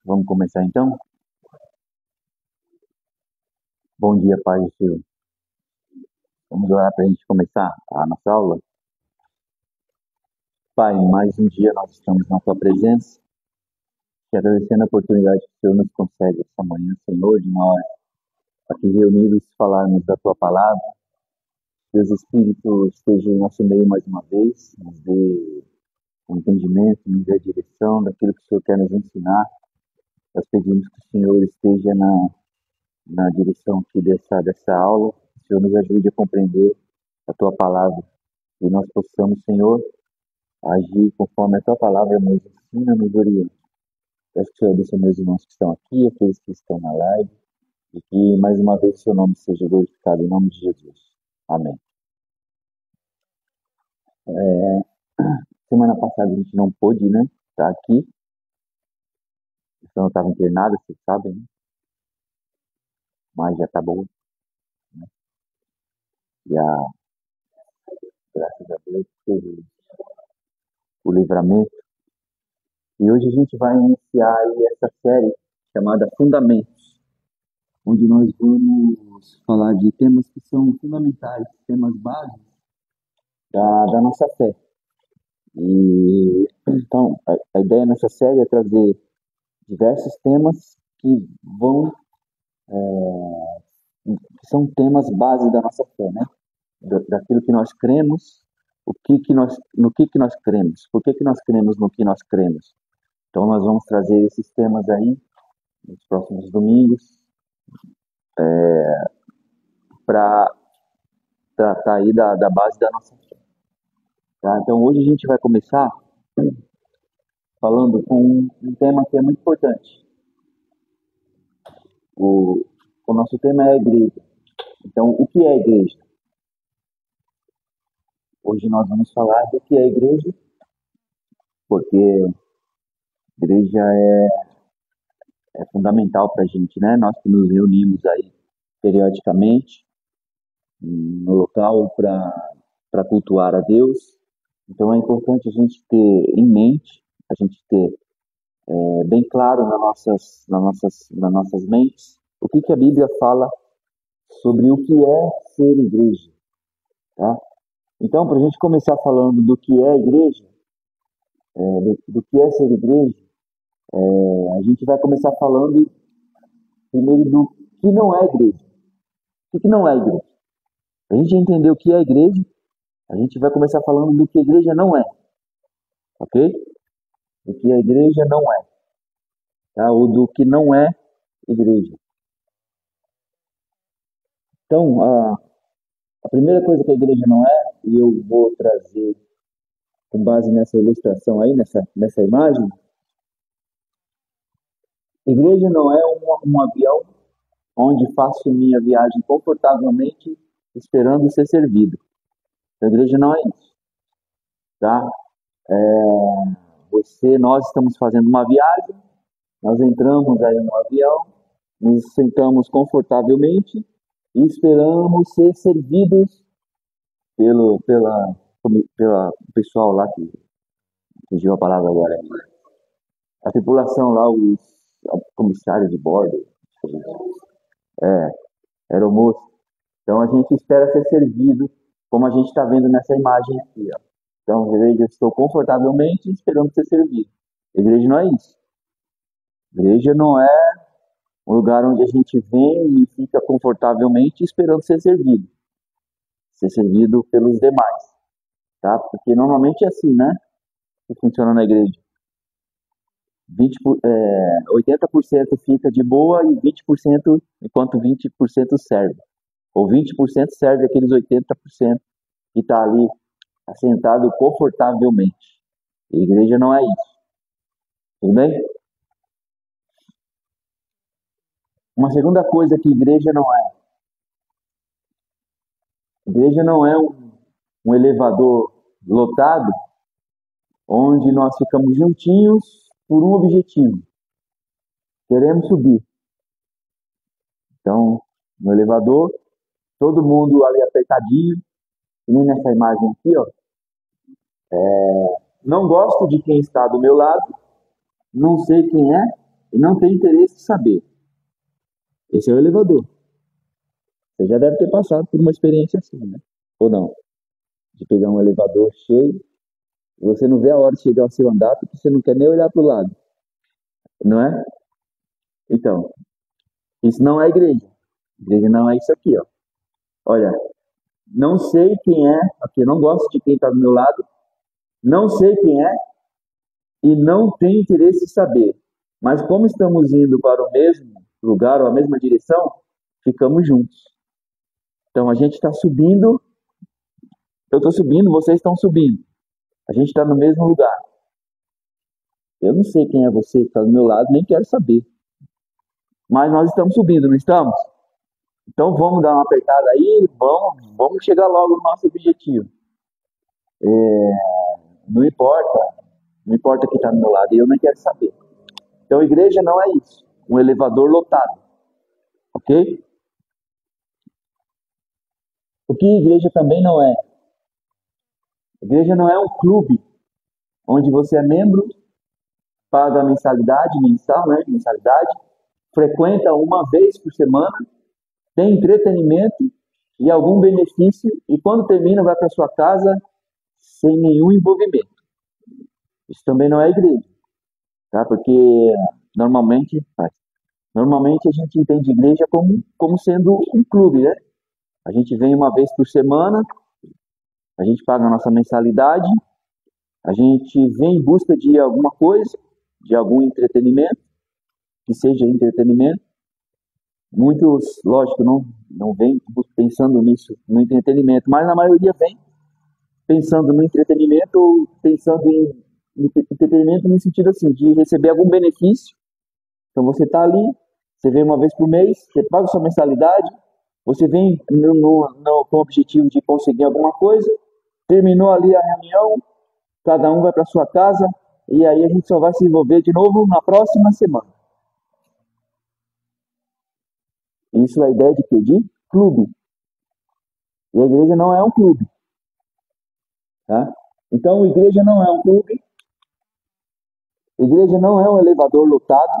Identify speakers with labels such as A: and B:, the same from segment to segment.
A: Vamos começar então? Bom dia, Pai do Senhor. Vamos orar para a gente começar a nossa aula. Pai, mais um dia nós estamos na Tua presença, te agradecendo a oportunidade que o Senhor nos concede essa manhã, Senhor, de nós aqui reunidos falarmos da Tua palavra. Deus Espírito esteja em nosso meio mais uma vez, nos dê o entendimento, nos dê a direção daquilo que o Senhor quer nos ensinar. Nós pedimos que o Senhor esteja na direção aqui dessa aula, que o Senhor nos ajude a compreender a Tua palavra e nós possamos, Senhor, agir conforme a Tua palavra nos ensina, nos orienta. Peço que o Senhor abençoe meus irmãos que estão aqui, aqueles que estão na live, e que mais uma vez o Seu nome seja glorificado em nome de Jesus. Amém. Semana passada a gente não pôde, né, estar aqui. Eu estava internado, vocês sabem, né? Mas já está bom. Né? Já, graças a Deus, teve o livramento. E hoje a gente vai iniciar aí essa série chamada Fundamentos, onde nós vamos falar de temas que são fundamentais, temas básicos da nossa fé. E então a ideia nessa série é trazer diversos temas que que são temas base da nossa fé, né? Daquilo que nós cremos, no que nós cremos, por que nós cremos no que nós cremos. Então nós vamos trazer esses temas aí nos próximos domingos para tratar aí da base da nossa fé. Tá? Então hoje a gente vai começar falando com um tema que é muito importante. O nosso tema é a igreja. Então, o que é a igreja? Hoje nós vamos falar do que é a igreja, porque a igreja é fundamental para a gente, né? Nós que nos reunimos aí periodicamente no local para cultuar a Deus. Então, é importante a gente ter em mente, a gente ter bem claro nas nossas mentes o que a Bíblia fala sobre o que é ser igreja, tá? Então, para a gente começar falando do que é a igreja, do que é ser igreja, a gente vai começar falando primeiro do que não é igreja. O que não é igreja? Para a gente entender o que é igreja, a gente vai começar falando do que a igreja não é, ok? Do que a igreja não é, tá? Ou do que não é igreja. Então, a primeira coisa que a igreja não é, e eu vou trazer com base nessa ilustração aí, nessa imagem, igreja não é um avião onde faço minha viagem confortavelmente esperando ser servido. A igreja não é isso, tá? Nós estamos fazendo uma viagem, nós entramos aí no avião, nos sentamos confortavelmente e esperamos ser servidos pela pessoal lá que fugiu a palavra agora. A tripulação lá, os comissários de bordo, aeromoço. Então a gente espera ser servido, como a gente está vendo nessa imagem aqui, ó. Então, a igreja, estou confortavelmente esperando ser servido. A igreja não é isso. A igreja não é um lugar onde a gente vem e fica confortavelmente esperando ser servido. Ser servido pelos demais, tá? Porque normalmente é assim, né? Que funciona na igreja. 80% fica de boa e 20%, enquanto 20% serve. Ou 20% serve aqueles 80% que está ali assentado confortavelmente. A igreja não é isso. Tudo bem? Uma segunda coisa que igreja não é. Igreja não é um elevador lotado onde nós ficamos juntinhos por um objetivo. Queremos subir. Então, no elevador, todo mundo ali apertadinho, e nem nessa imagem aqui, ó. Não gosto de quem está do meu lado, não sei quem é e não tenho interesse em saber. Esse é o elevador. Você já deve ter passado por uma experiência assim, né? Ou não? De pegar um elevador cheio, e você não vê a hora de chegar ao seu andar porque você não quer nem olhar para o lado, não é? Então, isso não é igreja. Igreja não é isso aqui, ó. Olha, não sei quem é, aqui não gosto de quem está do meu lado, não sei quem é e não tenho interesse em saber. Mas como estamos indo para o mesmo lugar ou a mesma direção, ficamos juntos. Então a gente está subindo, eu estou subindo, vocês estão subindo. A gente está no mesmo lugar. Eu não sei quem é você que está do meu lado, nem quero saber. Mas nós estamos subindo, não estamos? Então vamos dar uma apertada aí, vamos chegar logo no nosso objetivo. Não importa, não importa quem está do meu lado, eu não quero saber. Então igreja não é isso, um elevador lotado, ok? O que igreja também não é? Igreja não é um clube onde você é membro, paga mensalidade mensal, né? Mensalidade, frequenta uma vez por semana, tem entretenimento e algum benefício e quando termina vai para sua casa sem nenhum envolvimento. Isso também não é igreja, tá? Porque normalmente a gente entende igreja como sendo um clube, né? A gente vem uma vez por semana, a gente paga a nossa mensalidade, a gente vem em busca de alguma coisa, de algum entretenimento, que seja entretenimento. Muitos, lógico, não vêm pensando nisso, no entretenimento, mas a maioria vem pensando no entretenimento ou pensando em entretenimento no sentido assim, de receber algum benefício. Então você está ali, você vem uma vez por mês, você paga sua mensalidade, você vem com o objetivo de conseguir alguma coisa, terminou ali a reunião, cada um vai para sua casa e aí a gente só vai se envolver de novo na próxima semana. Isso é a ideia de quê? De clube. E a igreja não é um clube. Tá? Então, a igreja não é um clube, a igreja não é um elevador lotado,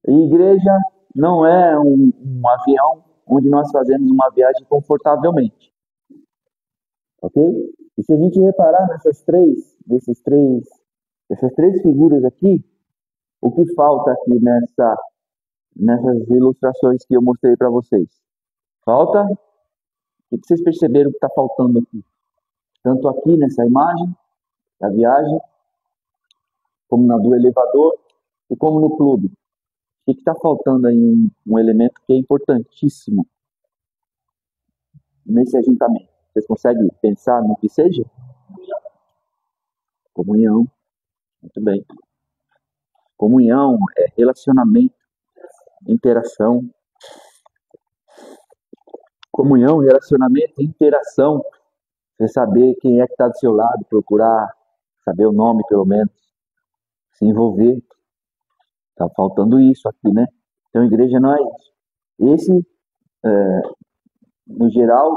A: a igreja não é um avião onde nós fazemos uma viagem confortavelmente. Ok? E se a gente reparar dessas três figuras aqui, o que falta aqui nessas ilustrações que eu mostrei para vocês? Falta? O que vocês perceberam que está faltando aqui? Tanto aqui nessa imagem da viagem, como na do elevador e como no clube. O que está faltando aí um elemento que é importantíssimo nesse ajuntamento? Vocês conseguem pensar no que seja? Comunhão. Muito bem. Comunhão é relacionamento, interação. Comunhão, relacionamento, interação. Você saber quem é que está do seu lado, procurar saber o nome, pelo menos. Se envolver. Está faltando isso aqui, né? Então, a igreja não é isso. Esse, no geral,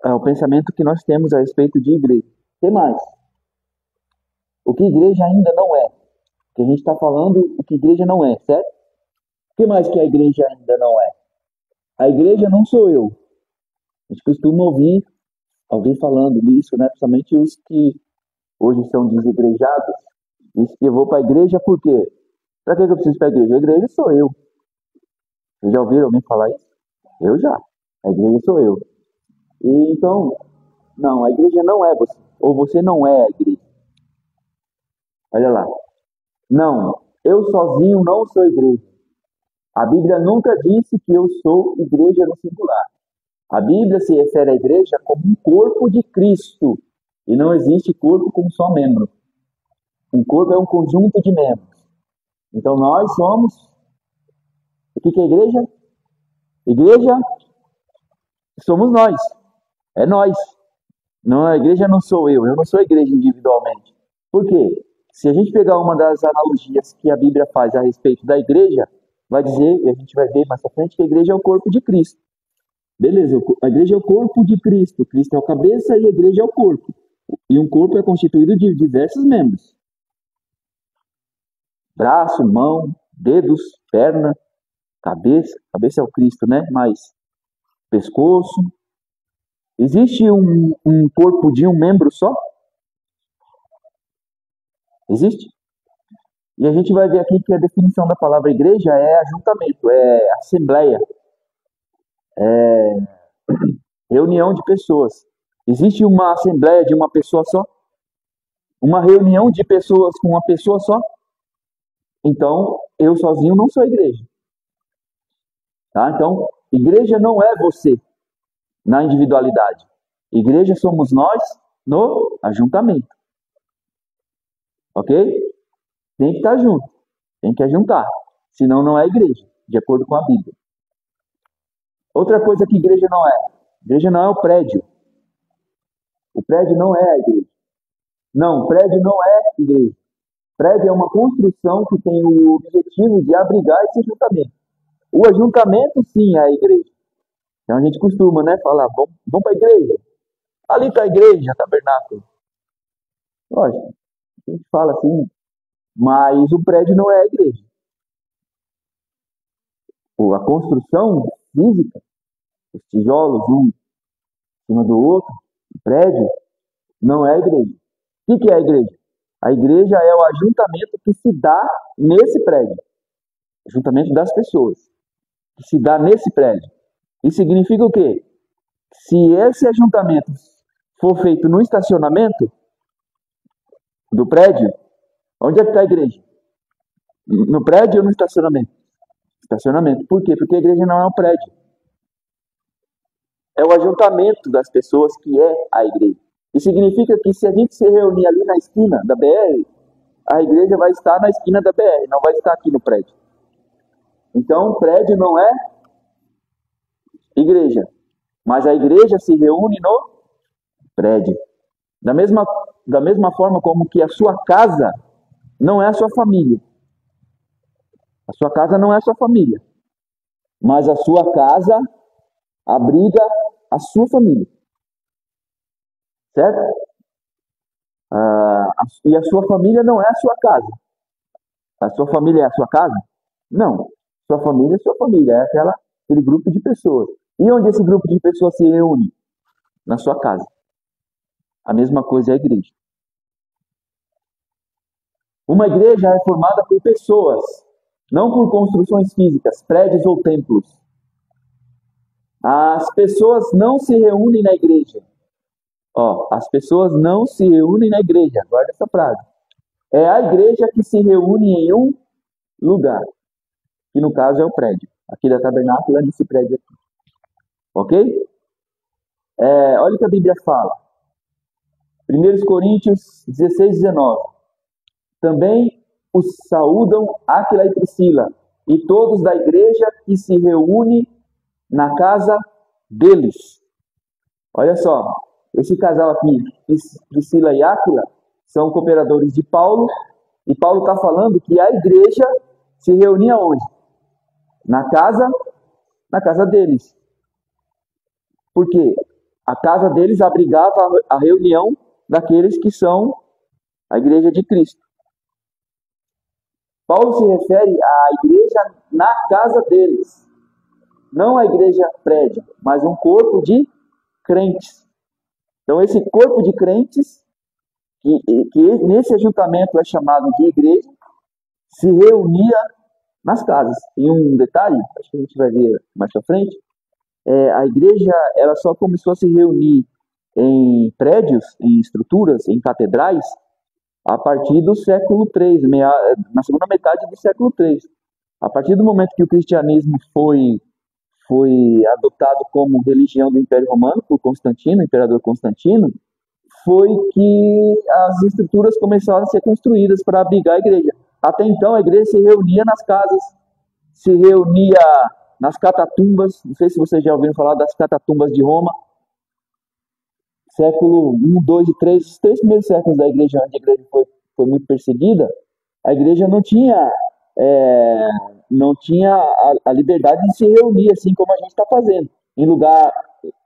A: é o pensamento que nós temos a respeito de igreja. Tem mais. O que igreja ainda não é. Que a gente está falando o que igreja não é, certo? O que mais que a igreja ainda não é? A igreja não sou eu. A gente costuma ouvir alguém falando nisso, né? Principalmente os que hoje são desigrejados. Diz que eu vou para a igreja por quê? Para que eu preciso ir para a igreja? A igreja sou eu. Vocês já ouviram alguém falar isso? Eu já. A igreja sou eu. E então, não, a igreja não é você. Ou você não é a igreja. Olha lá. Não, eu sozinho não sou igreja. A Bíblia nunca disse que eu sou igreja no singular. A Bíblia se refere à igreja como um corpo de Cristo. E não existe corpo como só membro. Um corpo é um conjunto de membros. Então nós somos... O que é igreja? Igreja somos nós. É nós. Não, a igreja não sou eu não sou a igreja individualmente. Por quê? Se a gente pegar uma das analogias que a Bíblia faz a respeito da igreja, vai dizer, e a gente vai ver mais pra frente, que a igreja é o corpo de Cristo. Beleza, a igreja é o corpo de Cristo. Cristo é a cabeça e a igreja é o corpo. E um corpo é constituído de diversos membros. braço, mão, dedos, perna, cabeça. Cabeça é o Cristo, né? Mas pescoço. Existe um corpo de um membro só? Existe? E a gente vai ver aqui que a definição da palavra igreja é ajuntamento, é assembleia, reunião de pessoas. Existe uma assembleia de uma pessoa só? Uma reunião de pessoas com uma pessoa só? Então, eu sozinho não sou igreja. Tá? Então, igreja não é você na individualidade. Igreja somos nós no ajuntamento. Ok? Tem que estar junto. Tem que ajuntar. Senão não é igreja, de acordo com a Bíblia. Outra coisa que igreja não é. Igreja não é o prédio. O prédio não é a igreja. Não, prédio não é igreja. Prédio é uma construção que tem o objetivo de abrigar esse ajuntamento. O ajuntamento, sim, é a igreja. Então a gente costuma, né, falar, vamos para a igreja. Ali está a igreja, tabernáculo. Lógico, a gente fala assim, mas o prédio não é a igreja. A construção física, os tijolos um em cima do outro, o prédio, não é a igreja. O que é a igreja? A igreja é o ajuntamento que se dá nesse prédio. Ajuntamento das pessoas. Que se dá nesse prédio. Isso significa o quê? Se esse ajuntamento for feito no estacionamento do prédio, onde é que está a igreja? No prédio ou no estacionamento? Estacionamento. Por quê? Porque a igreja não é um prédio. É o ajuntamento das pessoas que é a igreja. Isso significa que se a gente se reunir ali na esquina da BR, a igreja vai estar na esquina da BR, não vai estar aqui no prédio. Então, o prédio não é igreja, mas a igreja se reúne no prédio. Da mesma forma como que a sua casa não é a sua família. A sua casa não é a sua família, mas a sua casa abriga a sua família. Certo? E a sua família não é a sua casa. A sua família é a sua casa? Não. Sua família é sua família, é aquele grupo de pessoas. E onde esse grupo de pessoas se reúne? Na sua casa. A mesma coisa é a igreja. Uma igreja é formada por pessoas, não por construções físicas, prédios ou templos. As pessoas não se reúnem na igreja. As pessoas não se reúnem na igreja. Guarda essa frase. É a igreja que se reúne em um lugar, que no caso é o prédio. Aqui da tabernáculo é desse prédio aqui. Ok? Olha o que a Bíblia fala. 1 Coríntios 16, 19. Também os saúdam Áquila e Priscila, e todos da igreja que se reúne na casa deles. Olha só, esse casal aqui, Priscila e Áquila, são cooperadores de Paulo, e Paulo está falando que a igreja se reunia onde? Na casa deles. Por quê? A casa deles abrigava a reunião daqueles que são a igreja de Cristo. Paulo se refere à igreja na casa deles. Não a igreja prédio, mas um corpo de crentes. Então, esse corpo de crentes, que nesse ajuntamento é chamado de igreja, se reunia nas casas. E um detalhe, acho que a gente vai ver mais pra frente, a igreja ela só começou a se reunir em prédios, em estruturas, em catedrais, a partir do século III, na segunda metade do século III. A partir do momento que o cristianismo foi adotado como religião do Império Romano por Constantino, imperador Constantino, foi que as estruturas começaram a ser construídas para abrigar a igreja. Até então a igreja se reunia nas casas, se reunia nas catatumbas. Não sei se vocês já ouviram falar das catatumbas de Roma. Século 1, 2 e 3, os 3 primeiros séculos da igreja, onde a igreja foi muito perseguida, a igreja não tinha a liberdade de se reunir assim como a gente está fazendo, em lugar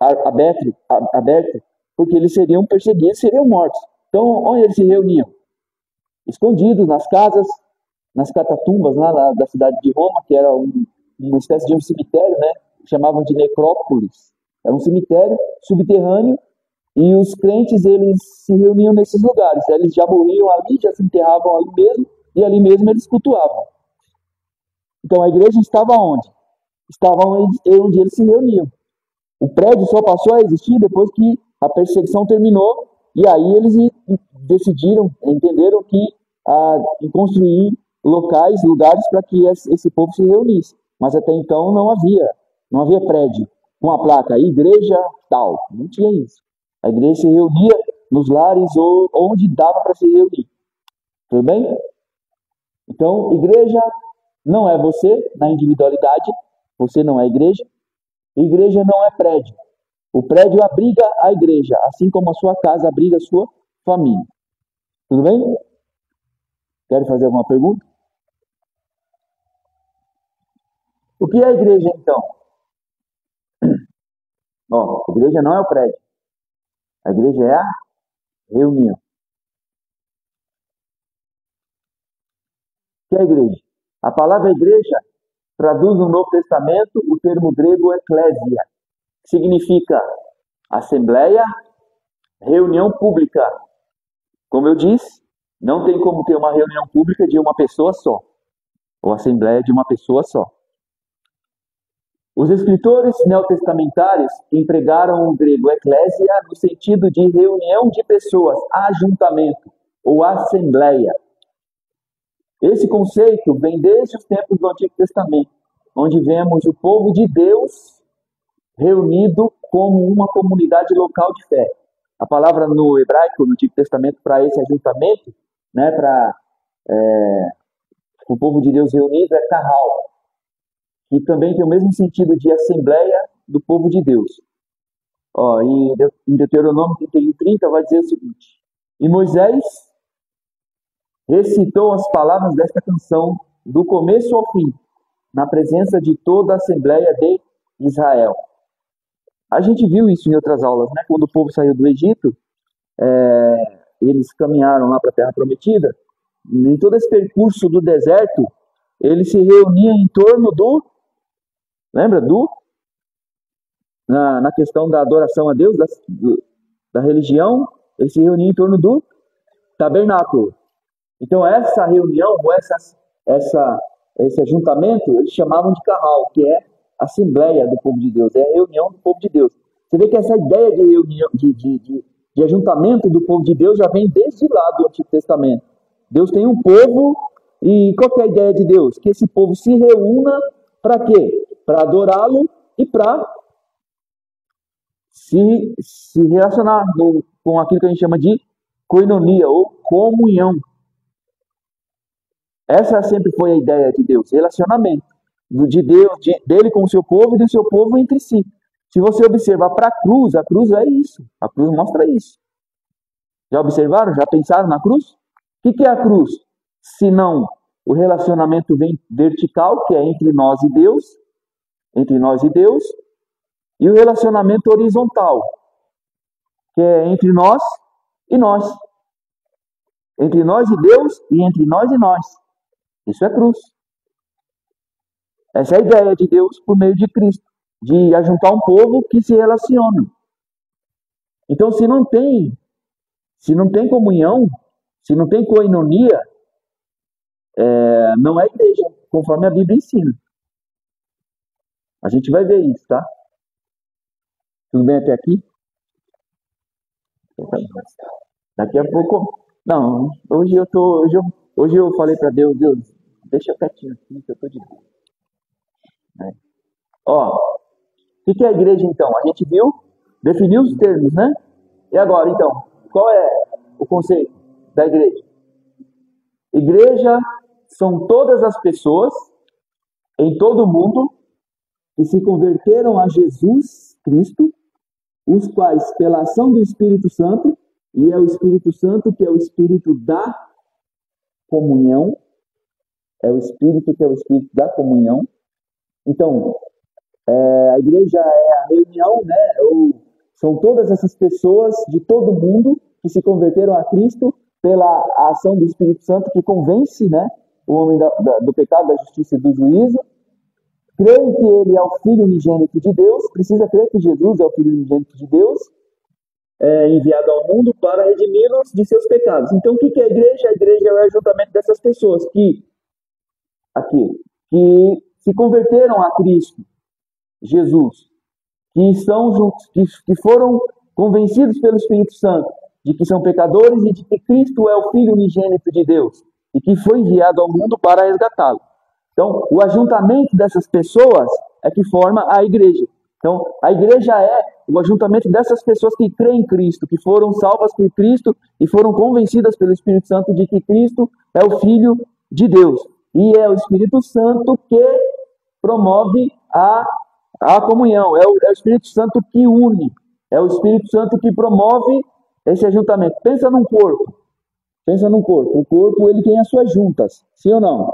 A: aberto, porque eles seriam perseguidos, seriam mortos. Então, onde eles se reuniam? Escondidos, nas casas, nas catatumbas lá da cidade de Roma, que era uma espécie de um cemitério, né? Chamavam de necrópolis. Era um cemitério subterrâneo e os crentes, eles se reuniam nesses lugares. Eles já morriam ali, já se enterravam ali mesmo, e ali mesmo eles cultuavam. Então a igreja estava onde? Estava onde eles se reuniam. O prédio só passou a existir depois que a perseguição terminou, e aí eles decidiram, entenderam que construir lugares para que esse povo se reunisse. Mas até então não havia prédio com a placa igreja tal, não tinha isso. A igreja se reunia nos lares ou onde dava para se reunir. Tudo bem? Então, igreja não é você na individualidade, você não é igreja. Igreja não é prédio. O prédio abriga a igreja, assim como a sua casa abriga a sua família. Tudo bem? Quer fazer alguma pergunta? O que é a igreja, então? A igreja não é o prédio. A igreja é a reunião. O que é a igreja? A palavra igreja traduz no Novo Testamento o termo grego eclésia, que significa assembleia, reunião pública. Como eu disse, não tem como ter uma reunião pública de uma pessoa só, ou assembleia de uma pessoa só. Os escritores neotestamentários empregaram o grego eclésia no sentido de reunião de pessoas, ajuntamento ou assembleia. Esse conceito vem desde os tempos do Antigo Testamento, onde vemos o povo de Deus reunido como uma comunidade local de fé. A palavra no hebraico, no Antigo Testamento, para esse ajuntamento, né, para o povo de Deus reunido, é kahal, que também tem o mesmo sentido de assembleia do povo de Deus. Em Deuteronômio 31:30 vai dizer o seguinte: e Moisés recitou as palavras desta canção do começo ao fim, na presença de toda a Assembleia de Israel. A gente viu isso em outras aulas, né? Quando o povo saiu do Egito, eles caminharam lá para a Terra Prometida. Em todo esse percurso do deserto, eles se reuniam em torno do... Lembra? Na questão da adoração a Deus, da religião, eles se reuniam em torno do tabernáculo. Então, essa reunião, ou esse ajuntamento, eles chamavam de kahal, que é a assembleia do povo de Deus, é a reunião do povo de Deus. Você vê que essa ideia de reunião, de ajuntamento do povo de Deus já vem desde lá do Antigo Testamento. Deus tem um povo, e qual que é a ideia de Deus? Que esse povo se reúna para quê? Para adorá-lo e para se relacionar com aquilo que a gente chama de koinonia, ou comunhão. Essa sempre foi a ideia de Deus, relacionamento de Deus, dele com o seu povo e do seu povo entre si. Se você observar para a cruz é isso. A cruz mostra isso. Já observaram? Já pensaram na cruz? O que é a cruz? Se não o relacionamento vertical, que é entre nós e Deus, e o relacionamento horizontal, que é entre nós e nós. Entre nós e Deus e entre nós e nós. Isso é cruz. Essa é a ideia de Deus por meio de Cristo, de ajuntar um povo que se relaciona. Então, se não tem comunhão, se não tem koinonia, não é igreja, conforme a Bíblia ensina. A gente vai ver isso, tá? Tudo bem até aqui? Daqui a pouco... Não, hoje eu falei para Deus, deixa eu quietinho aqui, que eu tô de boa. O que é a igreja então? A gente definiu os termos, né? E agora, então, qual é o conceito da igreja? Igreja são todas as pessoas em todo o mundo que se converteram a Jesus Cristo, os quais, pela ação do Espírito Santo, e é o Espírito Santo que é o Espírito da comunhão, é o Espírito que é o Espírito da comunhão. Então, a igreja é a reunião, né? São todas essas pessoas de todo mundo que se converteram a Cristo pela ação do Espírito Santo que convence, né? o homem do pecado, da justiça e do juízo. Creem que ele é o Filho unigênito de Deus, precisa crer que Jesus é o Filho unigênito de Deus, enviado ao mundo para redimi-los de seus pecados. Então, o que é a igreja? A igreja é o ajuntamento dessas pessoas que se converteram a Cristo, Jesus, que estão juntos, que foram convencidos pelo Espírito Santo de que são pecadores e de que Cristo é o Filho unigênito de Deus e que foi enviado ao mundo para resgatá-lo. Então, o ajuntamento dessas pessoas é que forma a igreja. Então, a igreja é o ajuntamento dessas pessoas que creem em Cristo, que foram salvas por Cristo e foram convencidas pelo Espírito Santo de que Cristo é o Filho de Deus. E é o Espírito Santo que promove a comunhão, é o Espírito Santo que une, é o Espírito Santo que promove esse ajuntamento. Pensa num corpo. O corpo ele tem as suas juntas, sim ou não?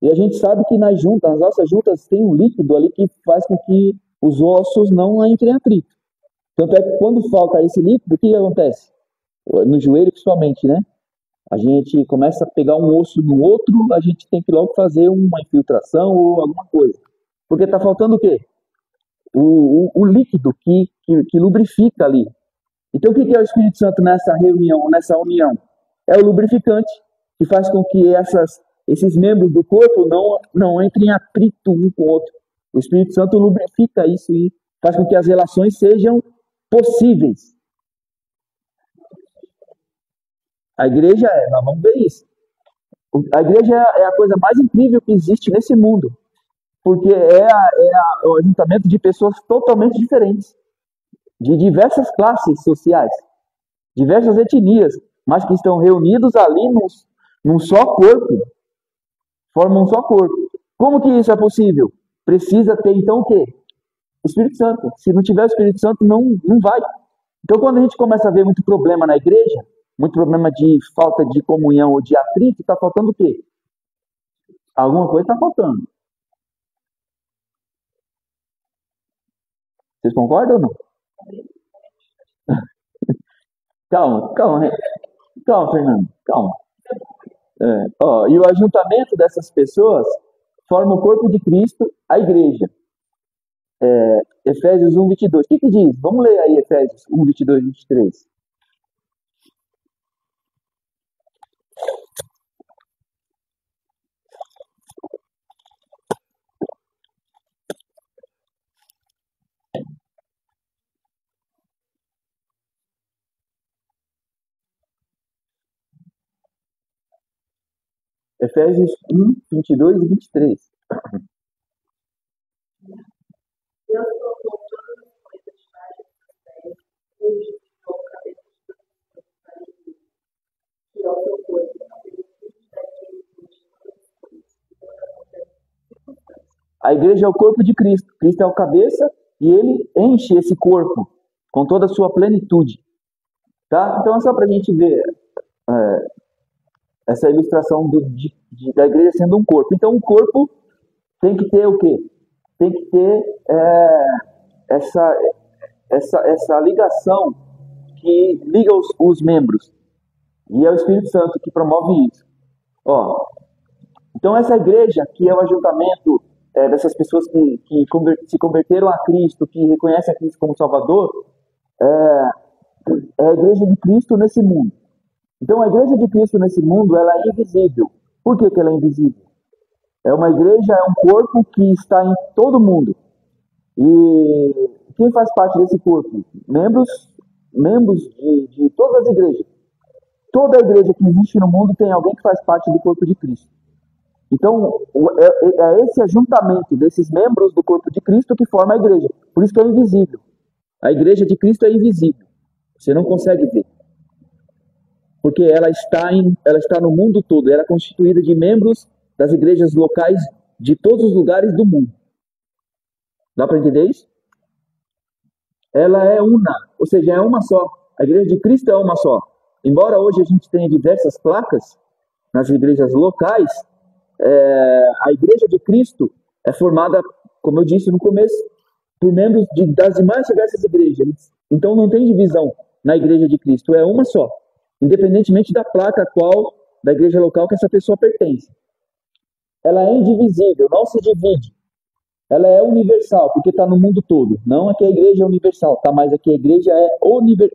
A: E a gente sabe que nas nossas juntas tem um líquido ali que faz com que os ossos não entrem em atrito. Tanto é que quando falta esse líquido, o que acontece? No joelho principalmente, né? A gente começa a pegar um osso no outro, a gente tem que logo fazer uma infiltração ou alguma coisa. Porque está faltando o quê? O líquido que lubrifica ali. Então, o que é o Espírito Santo nessa reunião, nessa união? É o lubrificante que faz com que esses membros do corpo não entrem em atrito um com o outro. O Espírito Santo lubrifica isso e faz com que as relações sejam possíveis. A igreja nós vamos ver isso. A igreja é a coisa mais incrível que existe nesse mundo, porque o ajuntamento de pessoas totalmente diferentes, de diversas classes sociais, diversas etnias, mas que estão reunidos ali num só corpo, formam um só corpo. Como que isso é possível? Precisa ter, então, o quê? Espírito Santo. Se não tiver o Espírito Santo, não vai. Então, quando a gente começa a ver muito problema na igreja, muito problema de falta de comunhão ou de atrito, está faltando o quê? Alguma coisa está faltando. Vocês concordam ou não? Calma, Fernando, calma. E o ajuntamento dessas pessoas forma o corpo de Cristo, a igreja. Efésios 1, 22. O que diz? Vamos ler aí Efésios 1, 22 e 23. Efésios 1, 22 e 23.
B: Deus colocou todas as coisas debaixo dos pés e unificou a cabeça de todas as coisas, que é o seu corpo, a plenitude daquele que une todas as coisas, e toda a circunstância.
A: A igreja é o corpo de Cristo. Cristo é o cabeça e ele enche esse corpo com toda a sua plenitude. Tá? Então é só para a gente ver essa ilustração da igreja sendo um corpo. Então um corpo tem que ter o quê? Tem que ter essa ligação que liga os membros. E é o Espírito Santo que promove isso. Então essa igreja, que é o ajuntamento dessas pessoas que se converteram a Cristo, que reconhecem a Cristo como Salvador, é a igreja de Cristo nesse mundo. Então a igreja de Cristo nesse mundo, ela é invisível. Por que ela é invisível? É uma igreja, é um corpo que está em todo mundo. E quem faz parte desse corpo? Membros de todas as igrejas. Toda a igreja que existe no mundo tem alguém que faz parte do corpo de Cristo. Então, é esse ajuntamento desses membros do corpo de Cristo que forma a igreja. Por isso que é invisível. A igreja de Cristo é invisível. Você não consegue ver. Porque ela está no mundo todo. Ela é constituída de membros das igrejas locais de todos os lugares do mundo. Dá para entender isso? Ela é una, ou seja, é uma só. A igreja de Cristo é uma só. Embora hoje a gente tenha diversas placas nas igrejas locais, a igreja de Cristo é formada, como eu disse no começo, por membros das mais diversas igrejas. Então não tem divisão na igreja de Cristo, é uma só, independentemente da placa da igreja local que essa pessoa pertence. ela é indivisível, não se divide. Ela é universal, porque está no mundo todo. Não é que a igreja é universal, tá? Mas é que a igreja é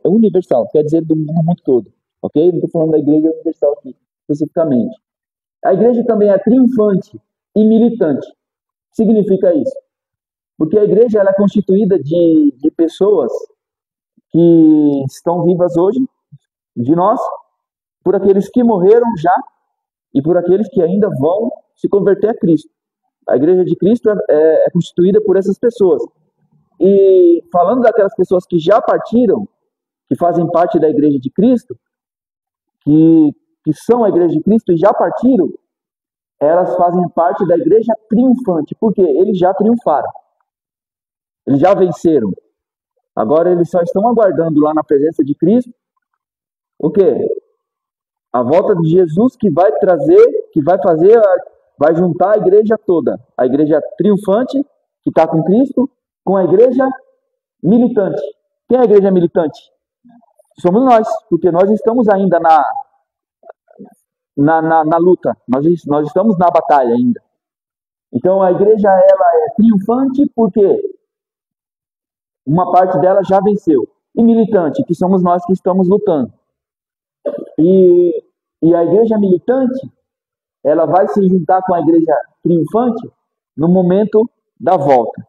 A: universal, quer dizer do mundo todo. Ok? Não estou falando da igreja universal aqui, especificamente. A igreja também é triunfante e militante. O que significa isso? Porque a igreja ela é constituída de pessoas que estão vivas hoje, de nós, por aqueles que morreram já e por aqueles que ainda vão se converter a Cristo. A igreja de Cristo é constituída por essas pessoas. E falando daquelas pessoas que já partiram, que fazem parte da igreja de Cristo, que são a igreja de Cristo e já partiram, elas fazem parte da igreja triunfante. Por quê? Eles já triunfaram. Eles já venceram. Agora eles só estão aguardando lá na presença de Cristo o quê? A volta de Jesus que vai trazer, vai juntar a igreja toda. A igreja triunfante, que está com Cristo, com a igreja militante. Quem é a igreja militante? Somos nós, porque nós estamos ainda na luta. Nós estamos na batalha ainda. Então a igreja ela é triunfante porque uma parte dela já venceu. E militante, que somos nós que estamos lutando. E a igreja militante, ela vai se juntar com a igreja triunfante no momento da volta,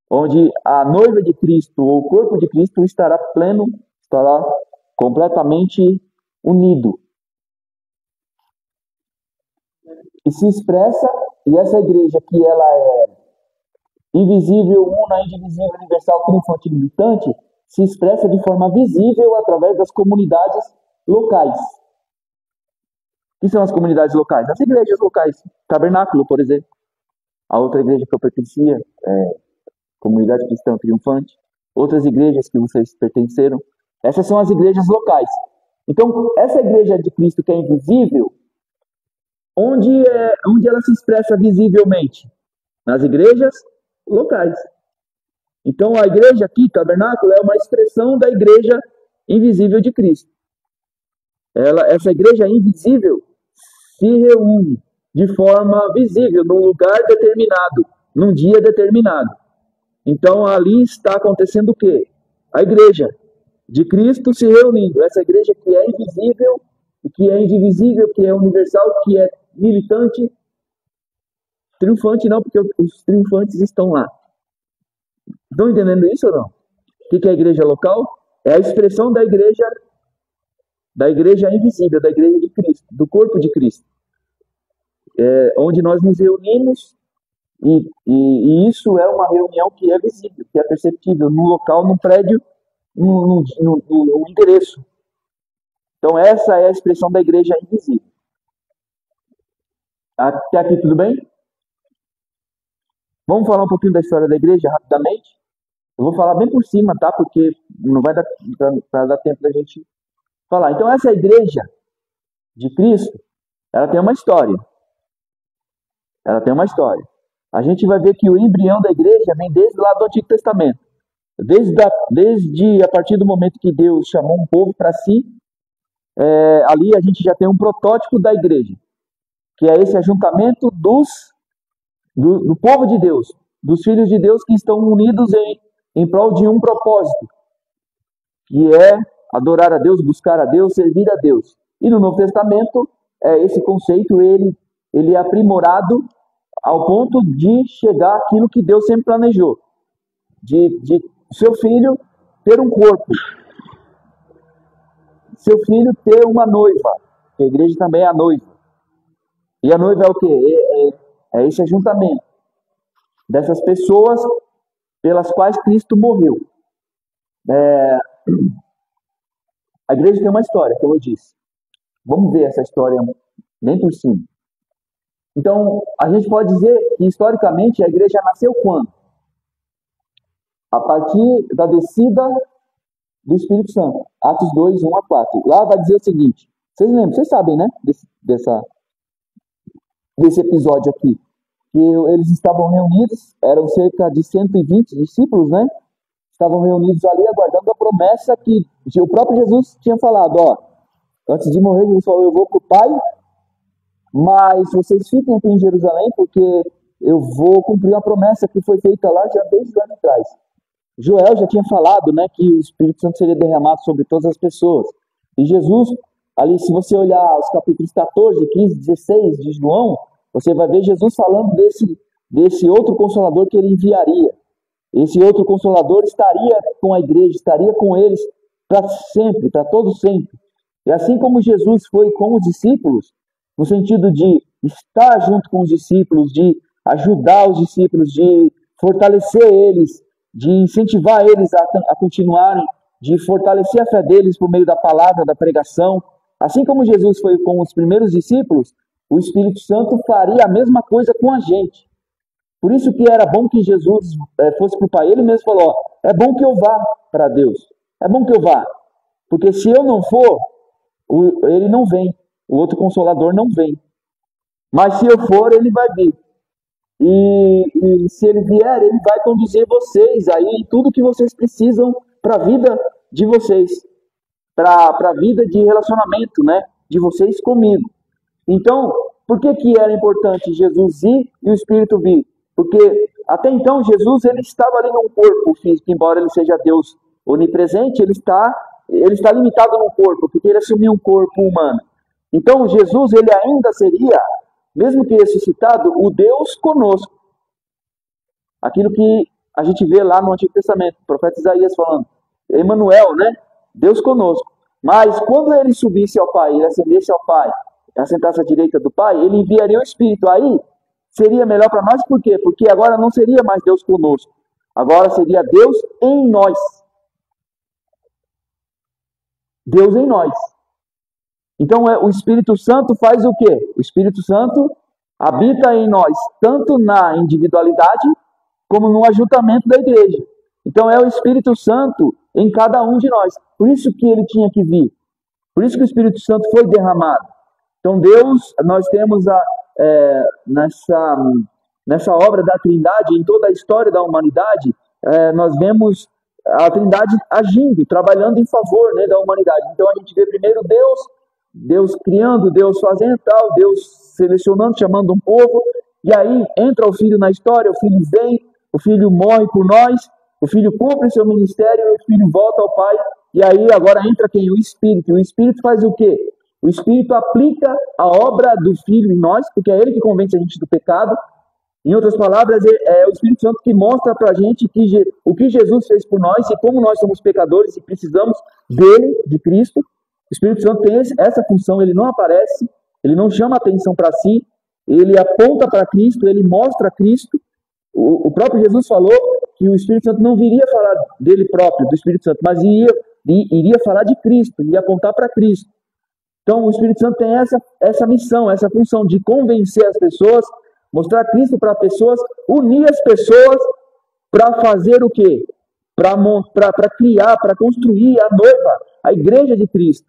A: onde a noiva de Cristo, ou o corpo de Cristo, estará completamente unido. E se expressa, e essa igreja que ela é invisível, una, indivisível, universal, triunfante e militante, se expressa de forma visível através das comunidades locais. O que são as comunidades locais? As igrejas locais. Tabernáculo, por exemplo. A outra igreja que eu pertencia, Comunidade Cristã Triunfante. Outras igrejas que vocês pertenceram. Essas são as igrejas locais. Então, essa igreja de Cristo que é invisível, onde ela se expressa visivelmente? Nas igrejas locais. Então, a igreja aqui, tabernáculo, é uma expressão da igreja invisível de Cristo. Essa igreja invisível se reúne de forma visível, num lugar determinado, num dia determinado. Então, ali está acontecendo o quê? A igreja de Cristo se reunindo. Essa igreja que é invisível, que é indivisível, que é universal, que é militante. Triunfante não, porque os triunfantes estão lá. Estão entendendo isso ou não? O que é a igreja local? É a expressão da igreja invisível, da igreja de Cristo, do corpo de Cristo. Onde nós nos reunimos, e isso é uma reunião que é visível, que é perceptível, num local, num prédio, num endereço. Então essa é a expressão da igreja invisível. Até aqui tudo bem? Vamos falar um pouquinho da história da igreja rapidamente? Eu vou falar bem por cima, tá? Porque não vai dar para dar tempo da gente falar. Então essa igreja de Cristo, ela tem uma história. Ela tem uma história. A gente vai ver que o embrião da igreja vem desde lá do Antigo Testamento. Desde a partir do momento que Deus chamou um povo para si, ali a gente já tem um protótipo da igreja, que é esse ajuntamento do povo de Deus, dos filhos de Deus que estão unidos em prol de um propósito, que é adorar a Deus, buscar a Deus, servir a Deus. E no Novo Testamento, esse conceito ele é aprimorado ao ponto de chegar àquilo que Deus sempre planejou, de seu filho ter um corpo, seu filho ter uma noiva, que a igreja também é a noiva. E a noiva é o quê? É esse ajuntamento dessas pessoas pelas quais Cristo morreu. A igreja tem uma história, como eu disse. Vamos ver essa história bem por cima. Então, a gente pode dizer que, historicamente, a igreja nasceu quando? A partir da descida do Espírito Santo. Atos 2, 1 a 4. Lá vai dizer o seguinte. Vocês lembram? Vocês sabem, né? Desse episódio aqui. Que eles estavam reunidos, eram cerca de 120 discípulos, né? Estavam reunidos ali aguardando a promessa que o próprio Jesus tinha falado, antes de morrer, Jesus falou, eu vou para o Pai, mas vocês fiquem aqui em Jerusalém, porque eu vou cumprir uma promessa que foi feita lá já desde lá atrás. Joel já tinha falado, né, que o Espírito Santo seria derramado sobre todas as pessoas. E Jesus, ali, se você olhar os capítulos 14, 15, 16 de João, você vai ver Jesus falando desse outro Consolador que ele enviaria. Esse outro Consolador estaria com a igreja, estaria com eles para sempre, para todo sempre. E assim como Jesus foi com os discípulos, no sentido de estar junto com os discípulos, de ajudar os discípulos, de fortalecer eles, de incentivar eles a continuarem, de fortalecer a fé deles por meio da palavra, da pregação. Assim como Jesus foi com os primeiros discípulos, o Espírito Santo faria a mesma coisa com a gente. Por isso que era bom que Jesus fosse para o Pai. Ele mesmo falou, é bom que eu vá para Deus. É bom que eu vá. Porque se eu não for, ele não vem. O outro Consolador não vem. Mas se eu for, ele vai vir. E se ele vier, ele vai conduzir vocês aí em tudo que vocês precisam para a vida de vocês. Para a vida de relacionamento, né? De vocês comigo. Então, por que era importante Jesus ir e o Espírito vir? Porque até então Jesus ele estava ali num corpo físico, embora ele seja Deus onipresente, ele está limitado num corpo, porque ele assumiu um corpo humano. Então Jesus ele ainda seria, mesmo que ressuscitado, o Deus conosco. Aquilo que a gente vê lá no Antigo Testamento, o profeta Isaías falando, Emanuel, né? Deus conosco. Mas quando ele subisse ao Pai, ele ascendesse ao Pai, assentasse à direita do Pai, ele enviaria o Espírito. Aí seria melhor para nós, por quê? Porque agora não seria mais Deus conosco. Agora seria Deus em nós. Deus em nós. Então o Espírito Santo faz o quê? O Espírito Santo habita em nós, tanto na individualidade, como no ajuntamento da igreja. Então é o Espírito Santo em cada um de nós. Por isso que ele tinha que vir. Por isso que o Espírito Santo foi derramado. Então Deus, nós temos nessa obra da Trindade, em toda a história da humanidade, nós vemos a Trindade agindo, trabalhando em favor, né, da humanidade. Então a gente vê primeiro Deus criando, Deus fazendo tal, Deus selecionando, chamando um povo, e aí entra o Filho na história, o Filho vem, o Filho morre por nós, o Filho cumpre seu ministério, o Filho volta ao Pai, e aí agora entra quem? O Espírito. O Espírito faz o quê? O Espírito aplica a obra do Filho em nós, porque é ele que convence a gente do pecado. Em outras palavras, é o Espírito Santo que mostra para a gente o que Jesus fez por nós e como nós somos pecadores e precisamos dele, de Cristo. O Espírito Santo tem essa função, ele não aparece, ele não chama atenção para si, ele aponta para Cristo, ele mostra Cristo. O próprio Jesus falou que o Espírito Santo não viria falar dele próprio, do Espírito Santo, mas iria falar de Cristo, iria apontar para Cristo. Então o Espírito Santo tem essa missão, essa função de convencer as pessoas, mostrar Cristo para pessoas, unir as pessoas para fazer o quê? Para criar, para construir a noiva, a igreja de Cristo.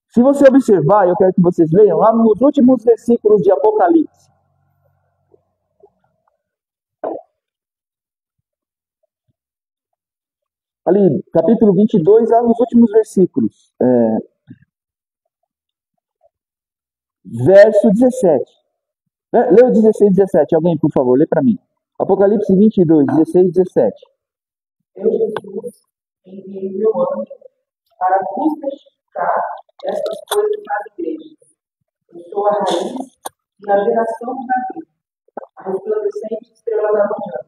A: Se você observar, eu quero que vocês leiam lá nos últimos versículos de Apocalipse. Ali, capítulo 22, lá nos últimos versículos. Verso 17. Lê o 16 e 17. Alguém, por favor, lê para mim. Apocalipse 22, 16 e 17.
B: Eu, Jesus, enviei meu anjo para vos testificar essas coisas nas igrejas. Eu sou a raiz e a geração de Davi, a resplandecente estrela da manhã.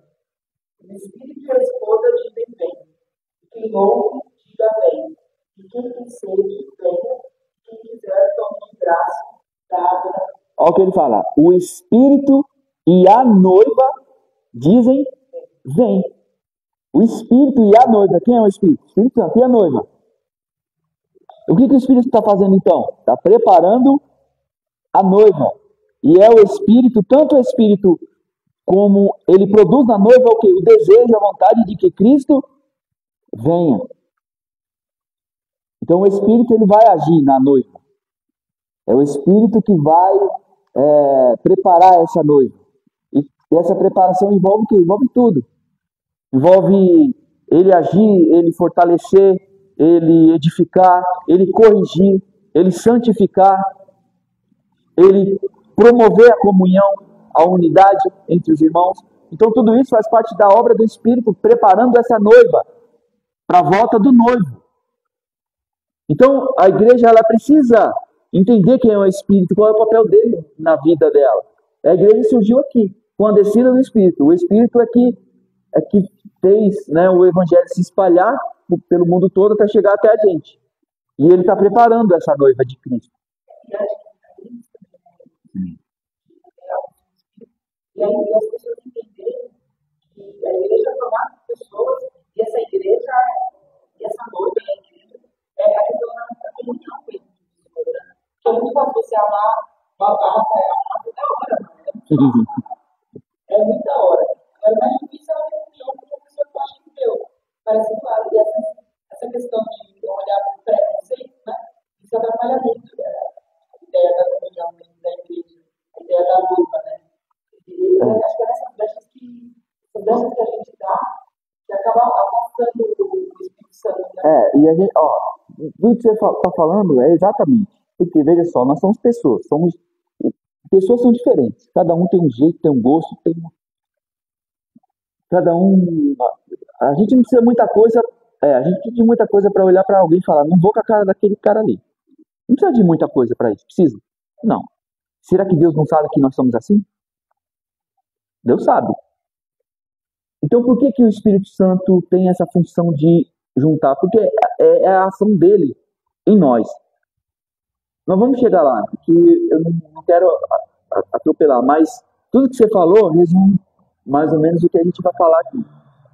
B: O Espírito e a esposa dizem bem. Quem ouve, diga bem. E quem tem sede, venha. Quem quiser, tome de graça da água.
A: Olha o que ele fala. O Espírito e a noiva dizem vem. O Espírito e a noiva. Quem é o Espírito? O Espírito Santo e a noiva. O que o Espírito está fazendo então? Está preparando a noiva. E é o Espírito, tanto o Espírito como ele produz na noiva o quê? O desejo, a vontade de que Cristo venha. Então o Espírito ele vai agir na noiva. É o Espírito que vai preparar essa noiva. E essa preparação envolve o quê? Envolve tudo. Envolve ele agir, ele fortalecer, ele edificar, ele corrigir, ele santificar, ele promover a comunhão, a unidade entre os irmãos. Então tudo isso faz parte da obra do Espírito, preparando essa noiva para a volta do noivo. Então a igreja ela precisa entender quem é o Espírito, qual é o papel dele na vida dela. A igreja surgiu aqui, com a descida do Espírito. O Espírito é que fez, né, o Evangelho se espalhar pelo mundo todo até chegar até a gente. E ele está preparando essa noiva de Cristo.
B: E aí as pessoas entenderem que a igreja é formada por pessoas, e essa igreja, e essa noiva, a igreja, é a questão da comunhão com ele. Porque é muito fácil você amar uma barca, é da hora, mano. É muito da hora. Agora, mais difícil é a comunhão com uma pessoa que acha que deu. Parece claro, e essa questão de olhar para o preconceito, né? Isso atrapalha muito a ideia da comunhão dentro da igreja, a ideia da luta, né? E eu acho que é nessas brechas que a gente dá, que acaba afastando o Espírito Santo, né?
A: E a gente, tudo que você está falando é exatamente. Porque, veja só, nós somos pessoas. Pessoas são diferentes. Cada um tem um jeito, tem um gosto, cada um. A gente não precisa de muita coisa. A gente precisa de muita coisa para olhar para alguém e falar, não vou com a cara daquele cara ali. Não precisa de muita coisa para isso. Precisa? Não. Será que Deus não sabe que nós somos assim? Deus sabe. Então por que o Espírito Santo tem essa função de juntar? Porque é a ação dele em nós. Nós vamos chegar lá, porque eu não quero atropelar, mas tudo que você falou resume mais ou menos o que a gente vai falar aqui.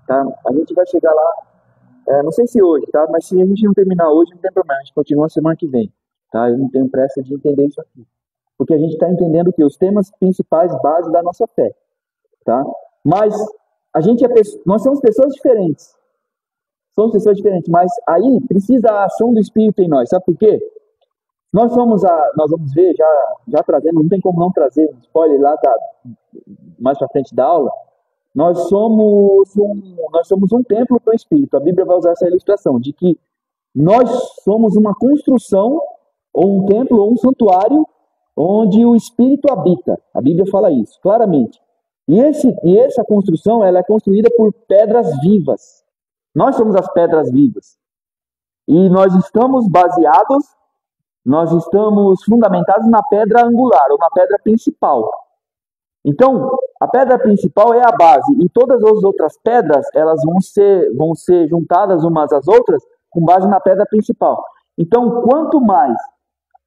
A: Tá? A gente vai chegar lá, não sei se hoje, tá? Mas se a gente não terminar hoje, não tem problema, a gente continua semana que vem. Tá? Eu não tenho pressa de entender isso aqui. Porque a gente está entendendo que os temas principais, base da nossa fé. Tá? Mas nós somos pessoas diferentes. Somos pessoas diferentes, mas aí precisa a ação do Espírito em nós. Sabe por quê? Nós vamos ver, já trazendo, não tem como não trazer, spoiler lá, mais para frente da aula, nós somos um templo para o Espírito. A Bíblia vai usar essa ilustração, de que nós somos uma construção, ou um templo, ou um santuário, onde o Espírito habita. A Bíblia fala isso, claramente. E essa construção, ela é construída por pedras vivas. Nós somos as pedras vivas. E nós estamos fundamentados na pedra angular, ou na pedra principal. Então, a pedra principal é a base, e todas as outras pedras, elas vão ser juntadas umas às outras, com base na pedra principal. Então, quanto mais